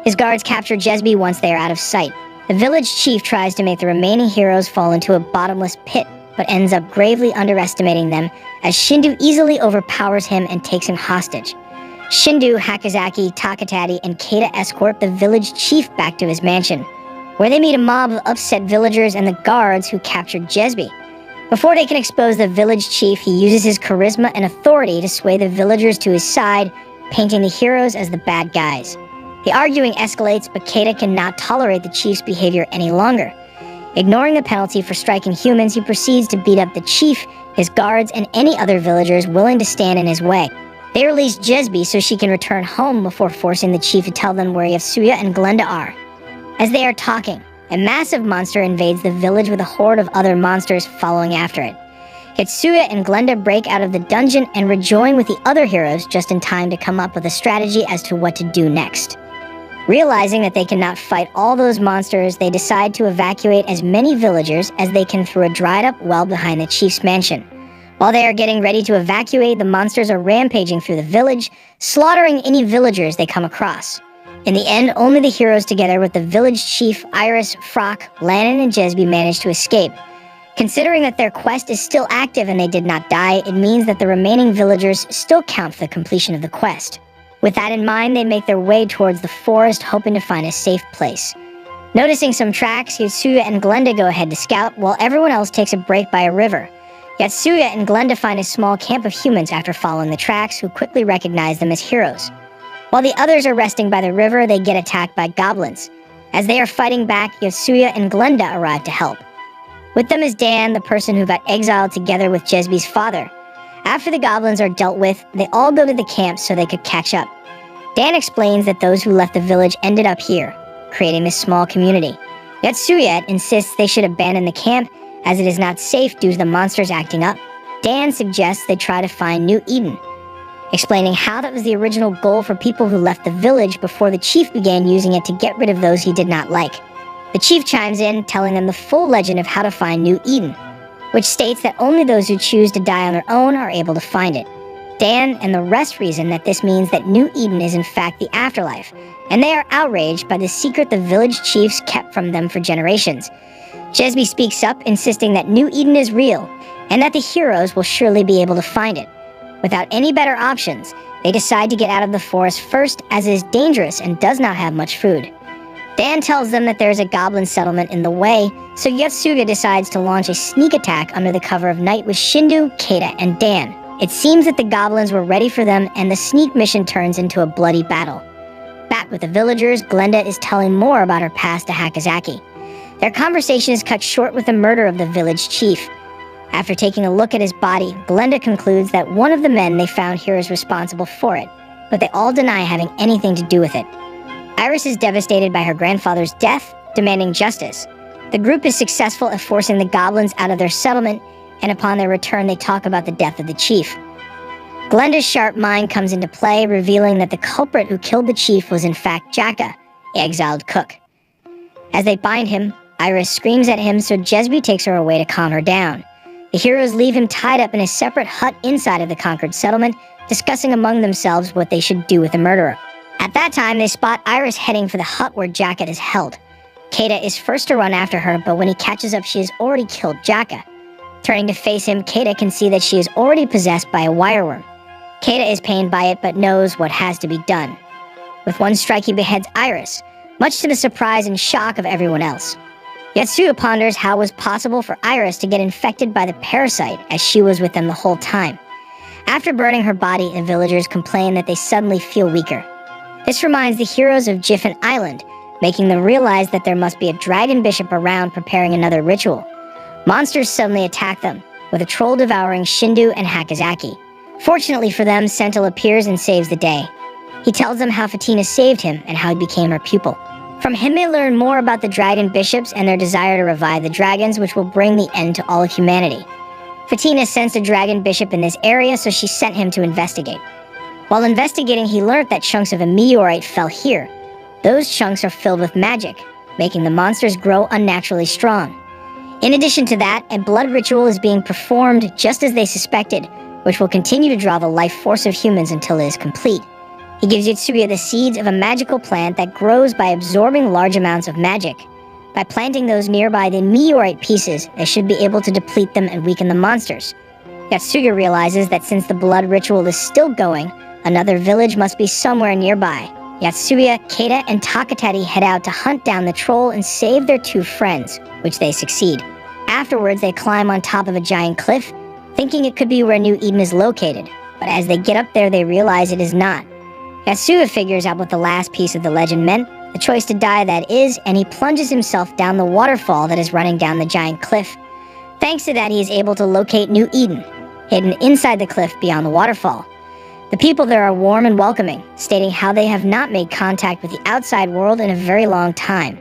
His guards capture Jesby once they are out of sight. The village chief tries to make the remaining heroes fall into a bottomless pit, but ends up gravely underestimating them as Shindu easily overpowers him and takes him hostage. Shindu, Hakozaki, Takatati, and Keita escort the village chief back to his mansion, where they meet a mob of upset villagers and the guards who captured Jesby. Before they can expose the village chief, he uses his charisma and authority to sway the villagers to his side, painting the heroes as the bad guys. The arguing escalates, but Keita cannot tolerate the chief's behavior any longer. Ignoring the penalty for striking humans, he proceeds to beat up the chief, his guards, and any other villagers willing to stand in his way. They release Jesby so she can return home before forcing the chief to tell them where Yatsuya and Glenda are. As they are talking, a massive monster invades the village with a horde of other monsters following after it. Yatsuya and Glenda break out of the dungeon and rejoin with the other heroes just in time to come up with a strategy as to what to do next. Realizing that they cannot fight all those monsters, they decide to evacuate as many villagers as they can through a dried-up well behind the chief's mansion. While they are getting ready to evacuate, the monsters are rampaging through the village, slaughtering any villagers they come across. In the end, only the heroes together with the village chief, Iris, Frock, Lannon, and Jesby manage to escape. Considering that their quest is still active and they did not die, it means that the remaining villagers still count for the completion of the quest. With that in mind, they make their way towards the forest, hoping to find a safe place. Noticing some tracks, Yatsuya and Glenda go ahead to scout, while everyone else takes a break by a river. Yatsuya and Glenda find a small camp of humans after following the tracks, who quickly recognize them as heroes. While the others are resting by the river, they get attacked by goblins. As they are fighting back, Yatsuya and Glenda arrive to help. With them is Dan, the person who got exiled together with Jesby's father. After the goblins are dealt with, they all go to the camp so they could catch up. Dan explains that those who left the village ended up here, creating this small community. Yatsuya insists they should abandon the camp as it is not safe due to the monsters acting up. Dan suggests they try to find New Eden, explaining how that was the original goal for people who left the village before the chief began using it to get rid of those he did not like. The chief chimes in, telling them the full legend of how to find New Eden, which states that only those who choose to die on their own are able to find it. Dan and the rest reason that this means that New Eden is in fact the afterlife, and they are outraged by the secret the village chiefs kept from them for generations. Jesby speaks up, insisting that New Eden is real, and that the heroes will surely be able to find it. Without any better options, they decide to get out of the forest first, as it is dangerous and does not have much food. Dan tells them that there is a goblin settlement in the way, so Yatsuya decides to launch a sneak attack under the cover of night with Shindu, Keita, and Dan. It seems that the goblins were ready for them, and the sneak mission turns into a bloody battle. Back with the villagers, Glenda is telling more about her past to Hakazaki. Their conversation is cut short with the murder of the village chief. After taking a look at his body, Glenda concludes that one of the men they found here is responsible for it, but they all deny having anything to do with it. Iris is devastated by her grandfather's death, demanding justice. The group is successful at forcing the goblins out of their settlement, and upon their return they talk about the death of the chief. Glenda's sharp mind comes into play, revealing that the culprit who killed the chief was in fact Jaka, the exiled cook. As they bind him, Iris screams at him, so Jesby takes her away to calm her down. The heroes leave him tied up in a separate hut inside of the conquered settlement, discussing among themselves what they should do with the murderer. At that time, they spot Iris heading for the hut where Jaka is held. Keita is first to run after her, but when he catches up, she has already killed Jaka. Turning to face him, Keita can see that she is already possessed by a wireworm. Keita is pained by it, but knows what has to be done. With one strike, he beheads Iris, much to the surprise and shock of everyone else. Yatsuya ponders how it was possible for Iris to get infected by the parasite, as she was with them the whole time. After burning her body, the villagers complain that they suddenly feel weaker. This reminds the heroes of Jiffen Island, making them realize that there must be a dragon bishop around preparing another ritual. Monsters suddenly attack them, with a troll devouring Shindu and Hakazaki. Fortunately for them, Sentinel appears and saves the day. He tells them how Fatina saved him and how he became her pupil. From him they learn more about the dragon bishops and their desire to revive the dragons, which will bring the end to all of humanity. Fatina sensed a dragon bishop in this area, so she sent him to investigate. While investigating, he learned that chunks of a meteorite fell here. Those chunks are filled with magic, making the monsters grow unnaturally strong. In addition to that, a blood ritual is being performed just as they suspected, which will continue to draw the life force of humans until it is complete. He gives Yatsuya the seeds of a magical plant that grows by absorbing large amounts of magic. By planting those nearby the meteorite pieces, they should be able to deplete them and weaken the monsters. Yatsuya realizes that since the blood ritual is still going, another village must be somewhere nearby. Yatsuya, Keita, and Takatati head out to hunt down the troll and save their two friends, which they succeed. Afterwards, they climb on top of a giant cliff, thinking it could be where New Eden is located, but as they get up there, they realize it is not. Yatsuya figures out what the last piece of the legend meant, the choice to die that is, and he plunges himself down the waterfall that is running down the giant cliff. Thanks to that, he is able to locate New Eden, hidden inside the cliff beyond the waterfall. The people there are warm and welcoming, stating how they have not made contact with the outside world in a very long time.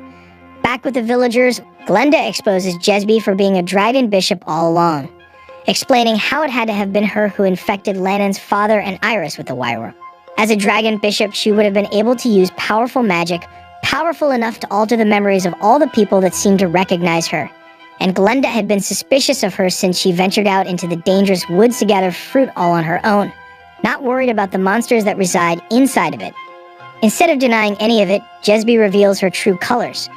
Back with the villagers, Glenda exposes Jesby for being a dragon bishop all along, explaining how it had to have been her who infected Lannon's father and Iris with the wireworm. As a dragon bishop, she would have been able to use powerful magic, powerful enough to alter the memories of all the people that seemed to recognize her. And Glenda had been suspicious of her since she ventured out into the dangerous woods to gather fruit all on her own, not worried about the monsters that reside inside of it. Instead of denying any of it, Jesby reveals her true colors,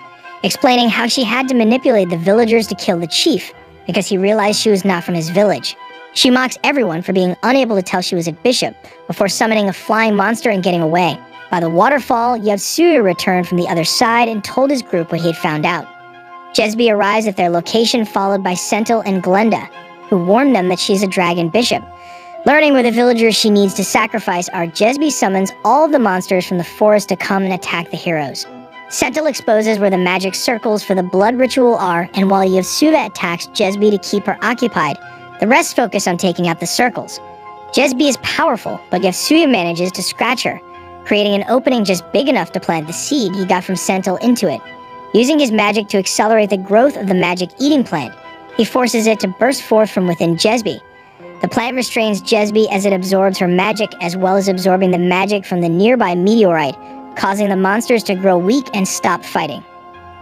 explaining how she had to manipulate the villagers to kill the chief, because he realized she was not from his village. She mocks everyone for being unable to tell she was a bishop, before summoning a flying monster and getting away. By the waterfall, Yatsuya returned from the other side and told his group what he had found out. Jesby arrives at their location, followed by Sentinel and Glenda, who warn them that she's a dragon bishop. Learning where the villagers she needs to sacrifice are, Jesby summons all of the monsters from the forest to come and attack the heroes. Sentinel exposes where the magic circles for the blood ritual are, and while Yatsuya attacks Jesby to keep her occupied, the rest focus on taking out the circles. Jesby is powerful, but Yatsuya manages to scratch her, creating an opening just big enough to plant the seed he got from Sentinel into it. Using his magic to accelerate the growth of the magic eating plant, he forces it to burst forth from within Jesby. The plant restrains Jesby as it absorbs her magic, as well as absorbing the magic from the nearby meteorite, causing the monsters to grow weak and stop fighting.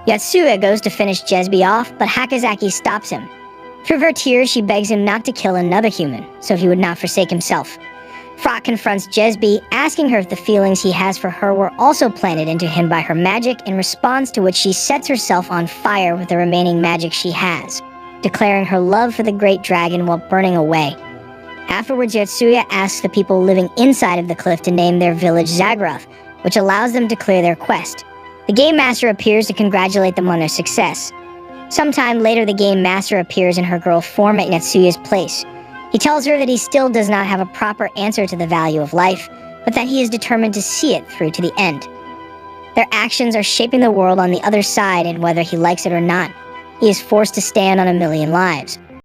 Yatsuya goes to finish Jesby off, but Hakazaki stops him. Through her tears, she begs him not to kill another human, so he would not forsake himself. Frock confronts Jesby, asking her if the feelings he has for her were also planted into him by her magic, in response to which she sets herself on fire with the remaining magic she has, declaring her love for the great dragon while burning away. Afterwards, Yatsuya asks the people living inside of the cliff to name their village Zagroth, which allows them to clear their quest. The Game Master appears to congratulate them on their success. Sometime later, the Game Master appears in her girl form at Yatsuya's place. He tells her that he still does not have a proper answer to the value of life, but that he is determined to see it through to the end. Their actions are shaping the world on the other side, and whether he likes it or not, he is forced to stand on a million lives.